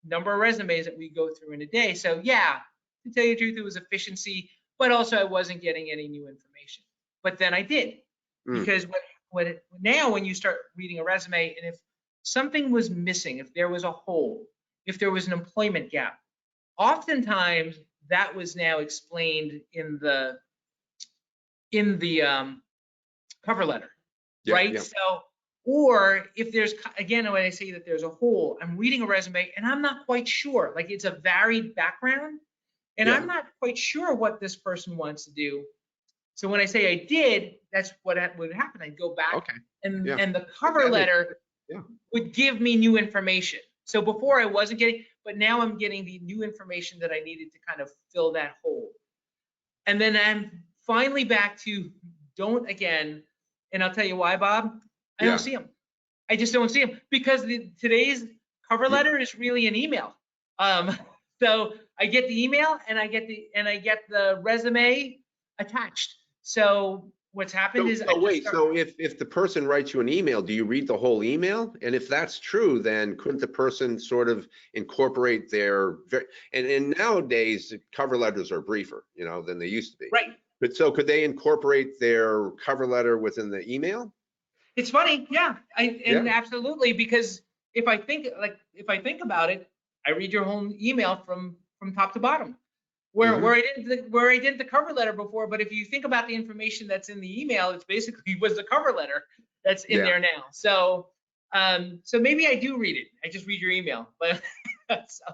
number of resumes that we go through in a day, so yeah, to tell you the truth, it was efficiency, but also I wasn't getting any new information. But then I did, Mm. because now when you start reading a resume, and if something was missing, if there was a hole, if there was an employment gap, oftentimes that was now explained in the cover letter, Yeah. right? Yeah. So, or if there's, again, when I say that there's a hole, I'm reading a resume and I'm not quite sure, like, it's a varied background, and I'm Yeah. not quite sure what this person wants to do. So when I say I did, that's what would happen. I'd go back, Okay. and Yeah. the cover That makes letter sense. Yeah. would give me new information. So before I wasn't getting, but now I'm getting the new information that I needed to kind of fill that hole. And then I'm finally back to don't again. And I'll tell you why, Bob. I don't Yeah. see them. I just don't see them, because today's cover Yeah. letter is really an email. Um, so I get the email, and I get the resume attached. So what's happened So, is I so just wait, start. so if the person writes you an email, do you read the whole email? And if that's true, then couldn't the person sort of incorporate and nowadays cover letters are briefer, than they used to be. Right. But so could they incorporate their cover letter within the email? It's funny, yeah, Yeah. and absolutely, because if I think about it, I read your whole email from top to bottom. Where Hmm. I didn't the cover letter before, but if you think about the information that's in the email, it's basically was the cover letter that's in Yeah. there now. So maybe I do read it. I just read your email, but so,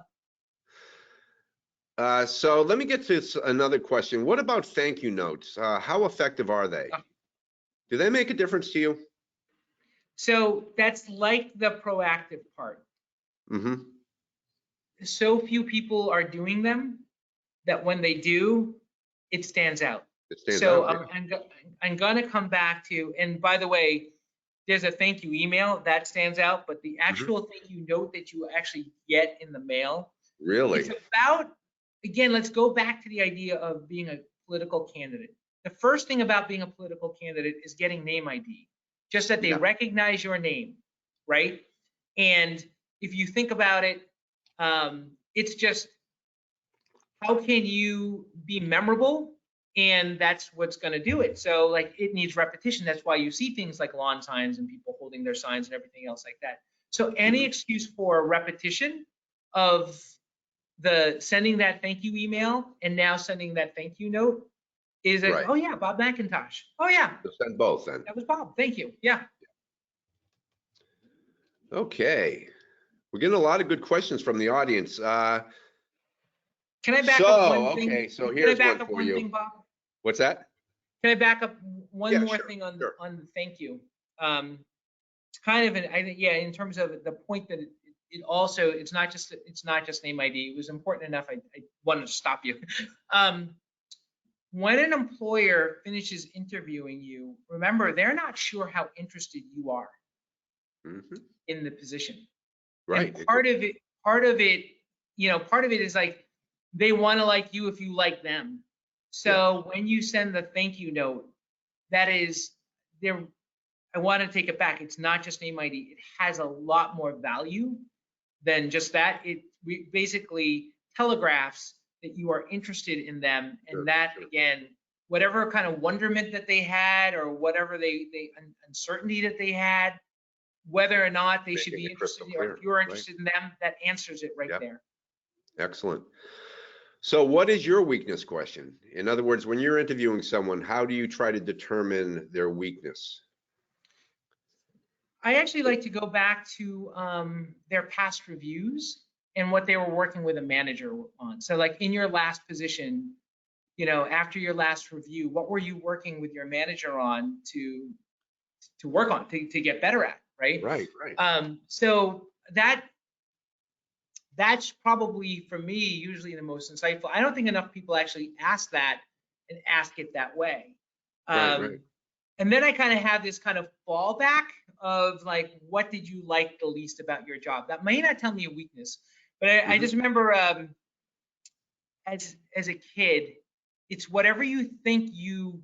So let me get to another question. What about thank you notes? How effective are they? Do they make a difference to you? so that's like the proactive part. Hmm. So few people are doing them that when they do, it stands out. It stands So out. Yeah. I'm going to come back to, and by the way, there's a thank you email that stands out, but the actual thank you note that you actually get in the mail, Really? it's about, again, let's go back to the idea of being a political candidate. The first thing about being a political candidate is getting name ID, just that they Yeah. recognize your name, right? And if you think about it, it's just, how can you be memorable? And that's what's going to do it. So like, it needs repetition. That's why you see things like lawn signs and people holding their signs and everything else like that. So any excuse for repetition of the sending that thank you email and now sending that thank you note is like, Right. oh yeah, Bob McIntosh. Oh yeah, So send both then. that was Bob. Thank you. Yeah. Okay. We're getting a lot of good questions from the audience. Can I back up one thing? Okay, so Can I here's back one up for one you. thing, Bob? What's that? Can I back up one Yeah, more sure, thing on sure. on the thank you? It's kind of an, I think, yeah, in terms of the point that it also, it's not just name ID. It was important enough. I wanted to stop you. When an employer finishes interviewing you, remember, they're not sure how interested you are in the position. Right. And part of it, you know, part of it is like, they want to like you if you like them. So when you send the thank you note, that is there. I want to take it back. It's not just name ID. It has a lot more value than just that. It basically telegraphs that you are interested in them, and that again, whatever kind of wonderment that they had, or whatever they uncertainty that they had, whether or not they should be interested, or if you're interested in them, that answers it right there. Excellent. So what is your weakness question? In other words, when you're interviewing someone, how do you try to determine their weakness? I actually like to go back to their past reviews and what they were working with a manager on. So like in your last position, you know, after your last review, what were you working with your manager on to work on, to get better at, right? Right, right. So that's probably, for me, usually the most insightful. I don't think enough people actually ask that and ask it that way. Right. And then I kind of have this kind of fallback of like, what did you like the least about your job? That may not tell me a weakness, but I just remember as a kid, it's whatever you think you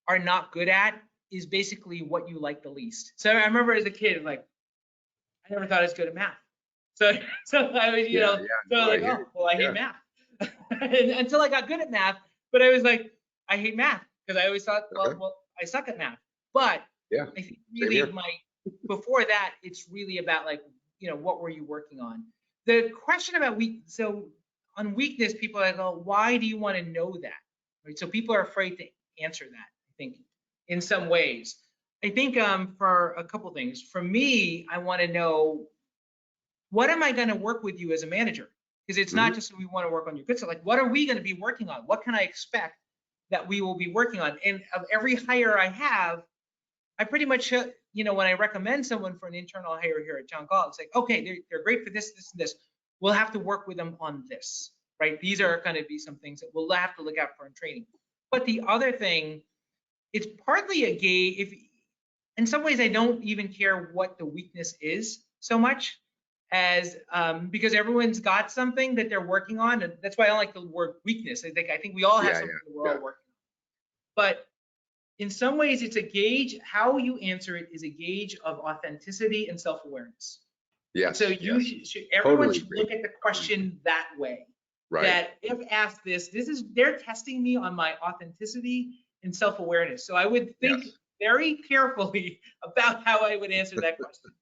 are not good at is basically what you like the least. So I remember as a kid, like, I never thought I was good at math. So I was, you know, like, oh, well, I hate math. Until I got good at math, but I was like, I hate math, because I always thought, well, I suck at math. But I think really before that, it's really about like, you know, what were you working on? The question about so on weakness, people are like, oh, why do you want to know that? Right? So people are afraid to answer that, I think, in some ways. I think for a couple things. For me, I want to know, what am I going to work with you as a manager? Because it's not just we want to work on your good stuff. Like, what are we going to be working on? What can I expect that we will be working on? And of every hire I have, I pretty much, you know, when I recommend someone for an internal hire here at John Galt, it's like, okay, they're great for this, this, and this. We'll have to work with them on this, right? These are going to be some things that we'll have to look out for in training. But the other thing, it's partly a if in some ways I don't even care what the weakness is so much as because everyone's got something that they're working on, and that's why I don't like the word weakness. I think we all have something that we're all working on. But in some ways, it's a gauge. How you answer it is a gauge of authenticity and self-awareness. Yes. So everyone should look at the question that way. Right. That if asked this is, they're testing me on my authenticity and self-awareness. So I would think very carefully about how I would answer that question.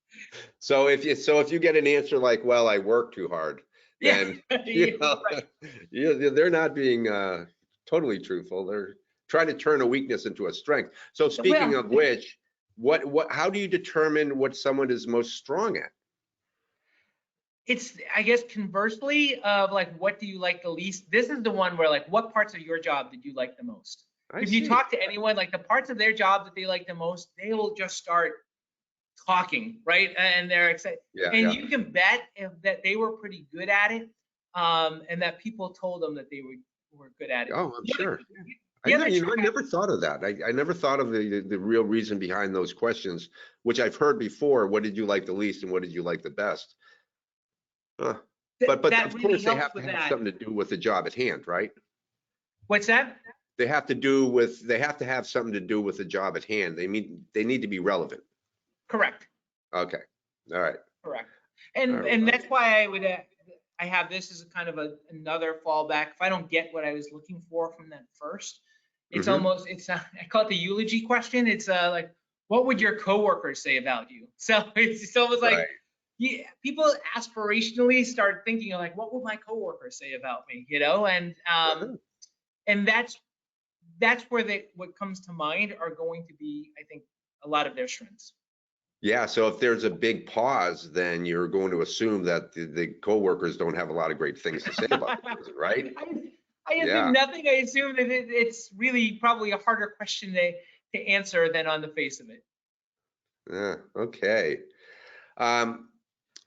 So if you get an answer like, well, I work too hard, then you know, they're not being totally truthful. They're trying to turn a weakness into a strength. So speaking of which, how do you determine what someone is most strong at? It's, I guess, conversely of like, what do you like the least? This is the one where like, what parts of your job did you like the most? If you talk to anyone, like the parts of their job that they like the most, they will just start talking, right? And they're excited. And you can bet that they were pretty good at it, and that people told them that they were good at it. Oh, I'm sure. I The never, other you know, I trap, never thought of that. I never thought of the real reason behind those questions, which I've heard before. What did you like the least and what did you like the best? Huh. But that of really course they helps have to with have that. something to do with the job at hand, right? What's that? They have to have something to do with the job at hand. They need to be relevant. Correct. Okay. All right. Correct. All And right. that's why I have this as a kind of another fallback. If I don't get what I was looking for from that first, it's Mm-hmm. almost, I call it the eulogy question. It's like, what would your coworkers say about you? So it's almost like, Right. yeah, people aspirationally start thinking like, what would my coworkers say about me? Uh-huh. And that's where what comes to mind are going to be, I think, a lot of their strengths. Yeah, so if there's a big pause, then you're going to assume that the coworkers don't have a lot of great things to say about the person, right? I Yeah. assume nothing. I assume that it's really probably a harder question to answer than on the face of it. Yeah. Okay. Um,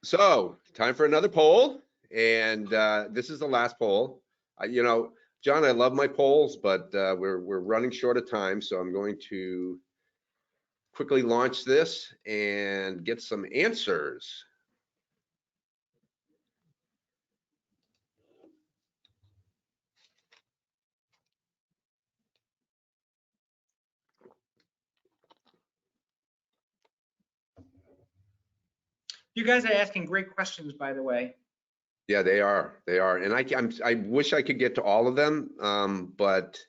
so time for another poll, and this is the last poll. You know, John, I love my polls, but we're running short of time, so I'm going to quickly launch this and get some answers. You guys are asking great questions, by the way. Yeah, they are. They are, and I wish I could get to all of them, but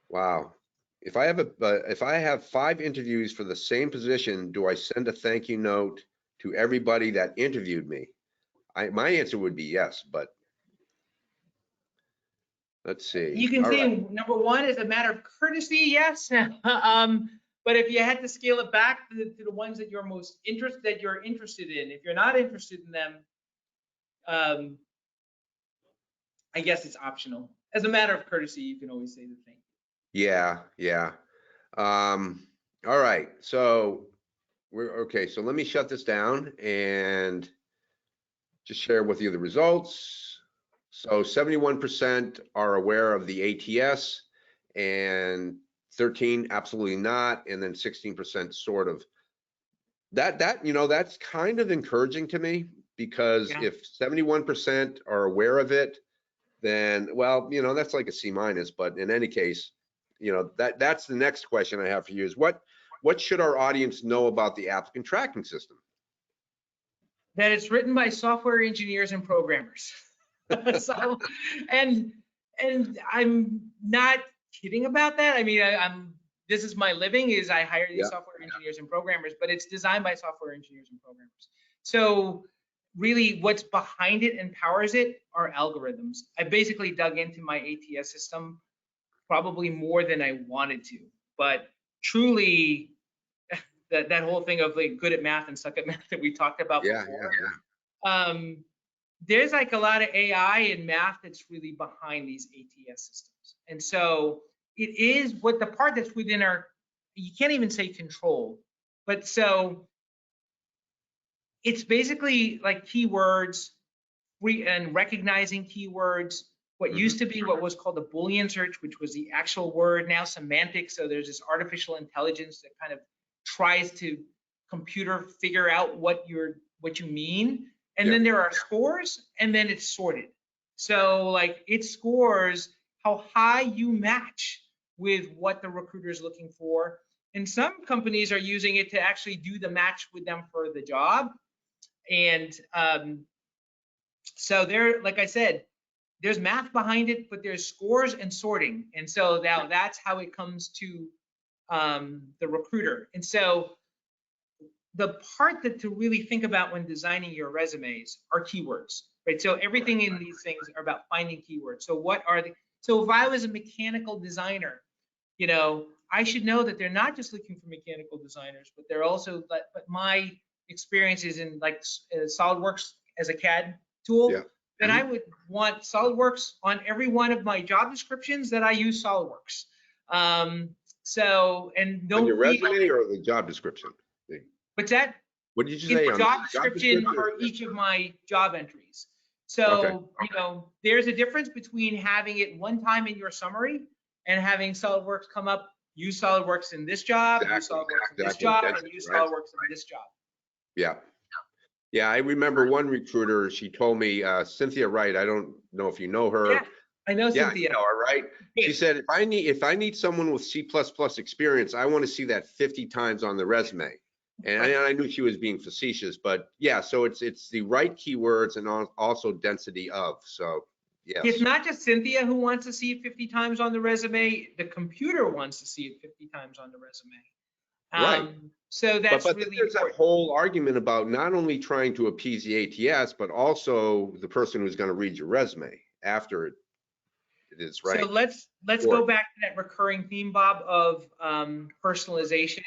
wow. If I have 5 interviews for the same position, do I send a thank you note to everybody that interviewed me? My answer would be yes, but let's see. You can All say right. number one is a matter of courtesy, yes. But if you had to scale it back to the ones that you're interested in, if you're not interested in them, I guess it's optional. As a matter of courtesy, you can always say the thing. Yeah, yeah. All right. So we're okay. So let me shut this down and just share with you the results. So 71% are aware of the ATS and 13 absolutely not, and then 16% sort of. That's kind of encouraging to me, because Yeah. if 71% are aware of it, then, well, that's like a C minus. But in any case, that's the next question I have for you is what should our audience know about the applicant tracking system? That it's written by software engineers and programmers. So, and I'm not kidding about that. I mean, this is my living, is I hire these Yeah. software engineers and programmers, but it's designed by software engineers and programmers. So really what's behind it and powers it are algorithms. I basically dug into my ATS system probably more than I wanted to, but truly that whole thing of like good at math and suck at math that we talked about Yeah, before. yeah. There's like a lot of AI and math that's really behind these ATS systems. And so it is what the part that's within you can't even say control, but so it's basically like keywords and recognizing keywords. What used to be what was called a Boolean search, which was the actual word, now semantics. So there's this artificial intelligence that kind of tries to computer figure out what you mean. And then there are scores, and then it's sorted. So like it scores how high you match with what the recruiter is looking for. And some companies are using it to actually do the match with them for the job. And so there, like I said, there's math behind it, but there's scores and sorting. And so now that's how it comes to the recruiter. And so the part that to really think about when designing your resumes are keywords, right? So everything in these things are about finding keywords. So so if I was a mechanical designer, I should know that they're not just looking for mechanical designers, but they're also, but my experience is in like SolidWorks as a CAD tool, then I would want SolidWorks on every one of my job descriptions that I use SolidWorks. So, and On don't your feel, resume or the job description? what's that? What did you In say? the On job the description for each of my job entries. So, Okay. there's a difference between having it one time in your summary and having SolidWorks come up, use SolidWorks in this job, use SolidWorks in this job, and use SolidWorks in this job. Yeah. Yeah, I remember one recruiter, she told me, Cynthia Wright, I don't know if you know her. Yeah, I know Yeah, Cynthia. you know her, right? She said, if I need someone with C++ experience, I want to see that 50 times on the resume. And I knew she was being facetious, but yeah, so it's the right keywords and also density of, so yes. It's not just Cynthia who wants to see it 50 times on the resume, the computer wants to see it 50 times on the resume. Right. So that's but really there's important. a whole argument about not only trying to appease the ATS, but also the person who's going to read your resume after it is, right? So let's go back to that recurring theme, Bob, of personalization.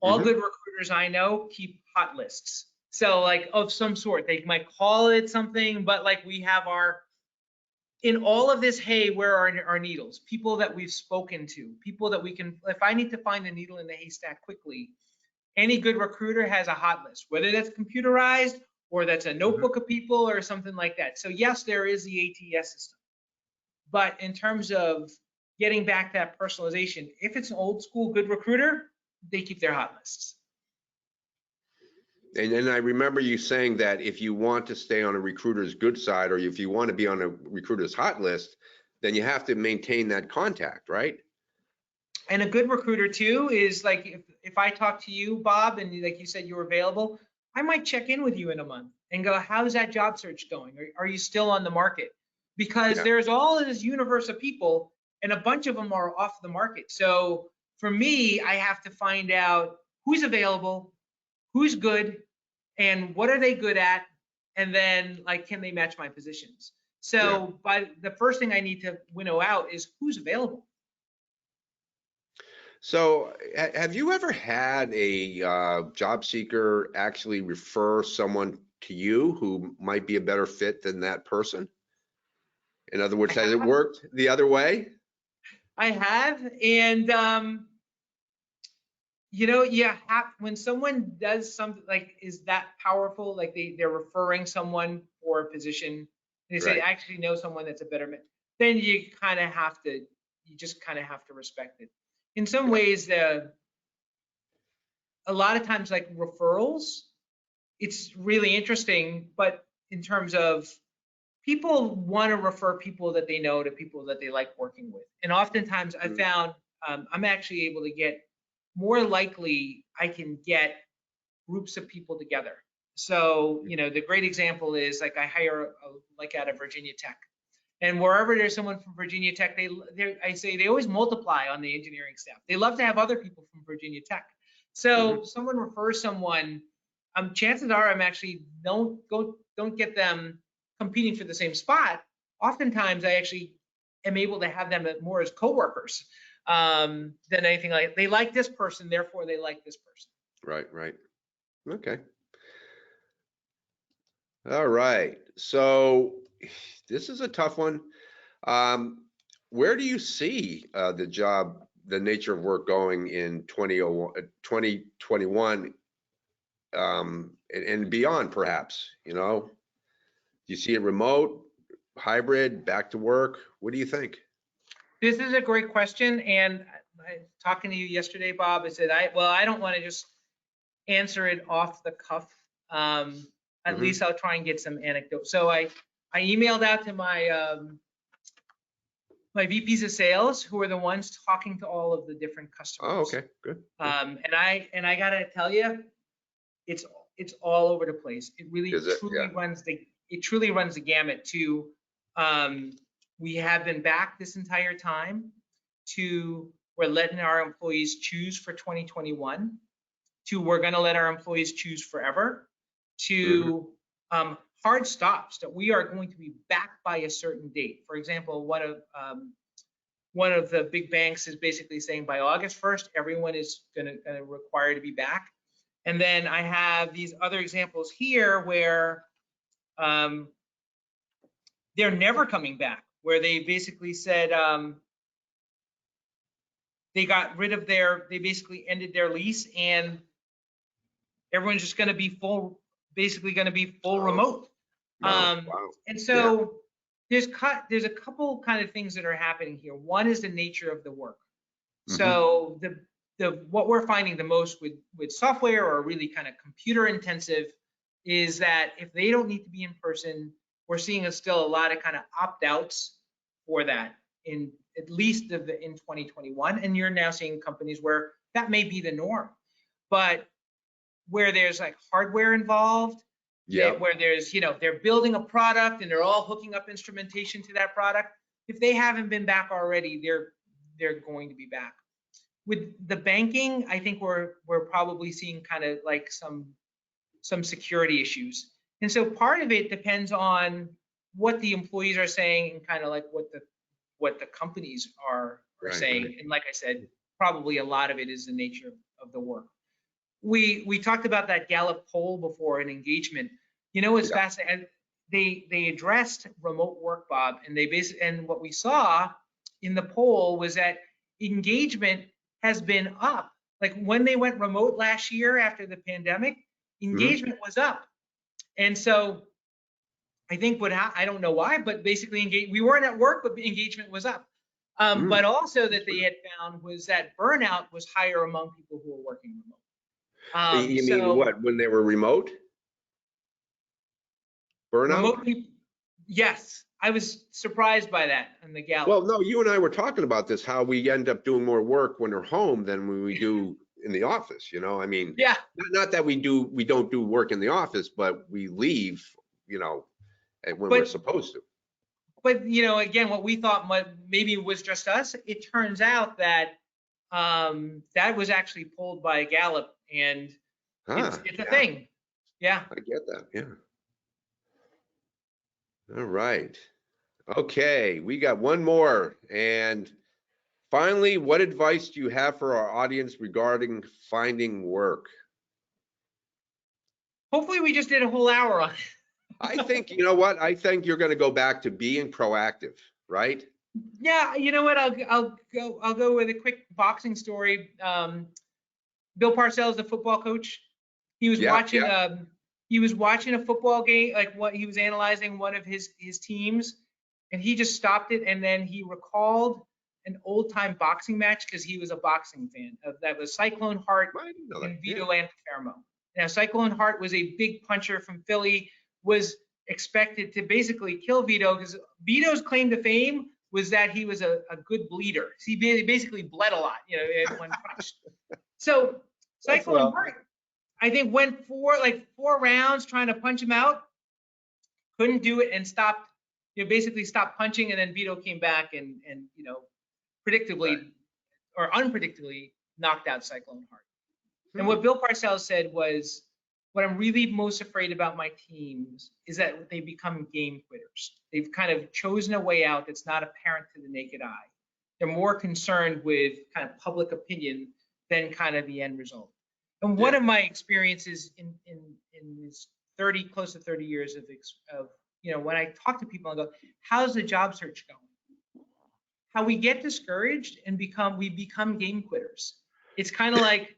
All good recruiters I know keep hot lists. So like of some sort, they might call it something, but like we have in all of this, hey, where are our needles? People that we've spoken to, people that we can, if I need to find a needle in the haystack quickly, any good recruiter has a hot list, whether that's computerized or that's a notebook of people or something like that. So yes, there is the ATS system. But in terms of getting back that personalization, if it's an old school good recruiter, they keep their hot lists. And then I remember you saying that if you want to stay on a recruiter's good side, or if you want to be on a recruiter's hot list, then you have to maintain that contact, right? And a good recruiter too is like, if I talk to you, Bob, and like you said, you were available, I might check in with you in a month and go, how's that job search going? Are you still on the market? Because there's all this universe of people and a bunch of them are off the market. So for me, I have to find out who's available, who's good, and what are they good at, and then like, can they match my positions? So by the first thing I need to winnow out is who's available. So have you ever had a job seeker actually refer someone to you who might be a better fit than that person? In other words, has it worked the other way? I have, and you know, when someone does something like is that powerful, like they're referring someone for a position, and they say I actually know someone that's a better fit, then you just kind of have to respect it. In some ways, a lot of times like referrals, it's really interesting, but in terms of people want to refer people that they know to people that they like working with. And oftentimes I found I'm actually able to get more likely I can get groups of people together. So, you know, the great example is like I hire like out of Virginia Tech. And wherever there's someone from Virginia Tech, I say they always multiply on the engineering staff. They love to have other people from Virginia Tech. So someone refers someone, chances are I'm actually don't get them competing for the same spot. Oftentimes I actually am able to have them more as coworkers than anything like they like this person, therefore they like this person. Right. Okay. All right. So this is a tough one. Where do you see the nature of work going in 2021 and beyond, perhaps? You know, do you see it remote, hybrid, back to work? What do you think? This is a great question. And talking to you yesterday, Bob, I said, I don't want to just answer it off the cuff. At least I'll try and get some anecdotes. So I emailed out to my my VPs of sales, who are the ones talking to all of the different customers. Oh, okay, good. And I gotta tell you, it's all over the place. It really truly runs the gamut. To we have been back this entire time. To we're letting our employees choose for 2021. To we're going to let our employees choose forever. To hard stops that we are going to be back by a certain date. For example, one of the big banks is basically saying by August 1st, everyone is going to require to be back. And then I have these other examples here where they're never coming back, where they basically said they got rid of they basically ended their lease and everyone's just going to be basically going to be full remote. Wow. And so there's a couple kind of things that are happening here. One is the nature of the work. Mhm. So what we're finding the most with software or really kind of computer intensive is that if they don't need to be in person, we're seeing still a lot of kind of opt-outs for that in at least in 2021. And you're now seeing companies where that may be the norm, but where there's like hardware involved, where there's, they're building a product and they're all hooking up instrumentation to that product. If they haven't been back already, they're going to be back. With the banking, I think we're probably seeing kind of like some security issues. And so part of it depends on what the employees are saying and kind of like what the companies are saying. Right. And like I said, probably a lot of it is the nature of the work. We talked about that Gallup poll before in engagement. It's fascinating. They addressed remote work, Bob, and and what we saw in the poll was that engagement has been up. Like when they went remote last year after the pandemic, engagement was up. And so I think I don't know why, but basically we weren't at work, but engagement was up. But also that they had found was that burnout was higher among people who were working remote. You mean what, when they were remote? Burnout? Remote people, yes. I was surprised by that in the Gallup. Well, no, you and I were talking about this, how we end up doing more work when we're home than when we do in the office, I mean, yeah. Not that we don't do work in the office, but we leave, when we're supposed to. But, again, what we thought maybe it was just us, it turns out that that was actually pulled by Gallup, and it's a thing. Yeah. I get that, yeah. All right. Okay, we got one more. And finally, what advice do you have for our audience regarding finding work? Hopefully we just did a whole hour on it. I think, you know what? I think you're going to go back to being proactive, right? Yeah, you know what? I'll go with a quick boxing story. Bill Parcells, the football coach, he was watching a football game, like he was analyzing one of his teams, and he just stopped it, and then he recalled an old-time boxing match because he was a boxing fan. That was Cyclone Hart and Vito Antuofermo. Now, Cyclone Hart was a big puncher from Philly, was expected to basically kill Vito because Vito's claim to fame was that he was a good bleeder. He basically bled a lot, in one punch. So Cyclone Hart, I think, went four rounds trying to punch him out, couldn't do it, and stopped. Basically stopped punching, and then Vito came back and predictably or unpredictably knocked out Cyclone Hart. And what Bill Parcells said was, what I'm really most afraid about my teams is that they become game quitters. They've kind of chosen a way out that's not apparent to the naked eye. They're more concerned with kind of public opinion than kind of the end result. And one of my experiences in this close to 30 years of when I talk to people and go, how's the job search going? How we get discouraged and we become game quitters. It's kind of like,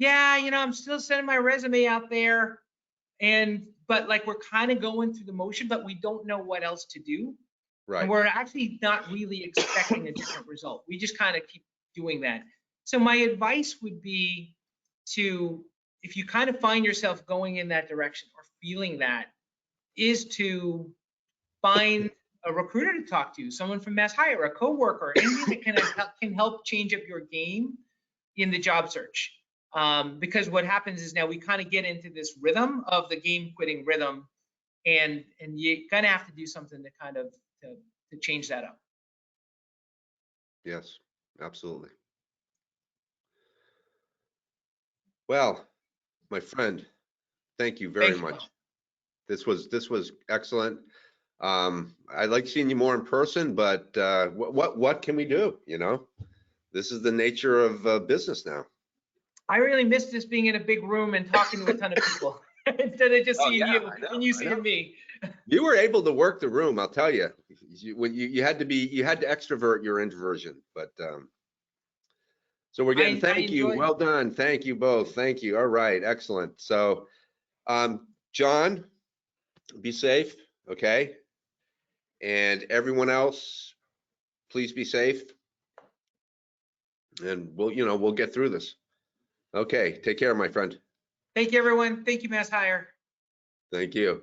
I'm still sending my resume out there, but like we're kind of going through the motion, but we don't know what else to do. Right. And we're actually not really expecting a different result. We just kind of keep doing that. So my advice would be if you kind of find yourself going in that direction or feeling that, is to find a recruiter to talk to, someone from MassHire, a coworker, anything that can help change up your game in the job search. Because what happens is now we kind of get into this rhythm of the game quitting rhythm, and you kind of have to do something to kind of to change that up. Yes, absolutely. Well, my friend, thank you very much. This was excellent. I like seeing you more in person, but what can we do? This is the nature of business now. I really miss just being in a big room and talking to a ton of people instead of just seeing you and you seeing me. You were able to work the room, I'll tell you. When you had to extrovert your introversion, but so we're getting thank you. Well done. Thank you both. Thank you. All right, excellent. So John, be safe, okay? And everyone else, please be safe. And we'll get through this. Okay, take care, my friend. Thank you, everyone. Thank you, MassHire. Thank you.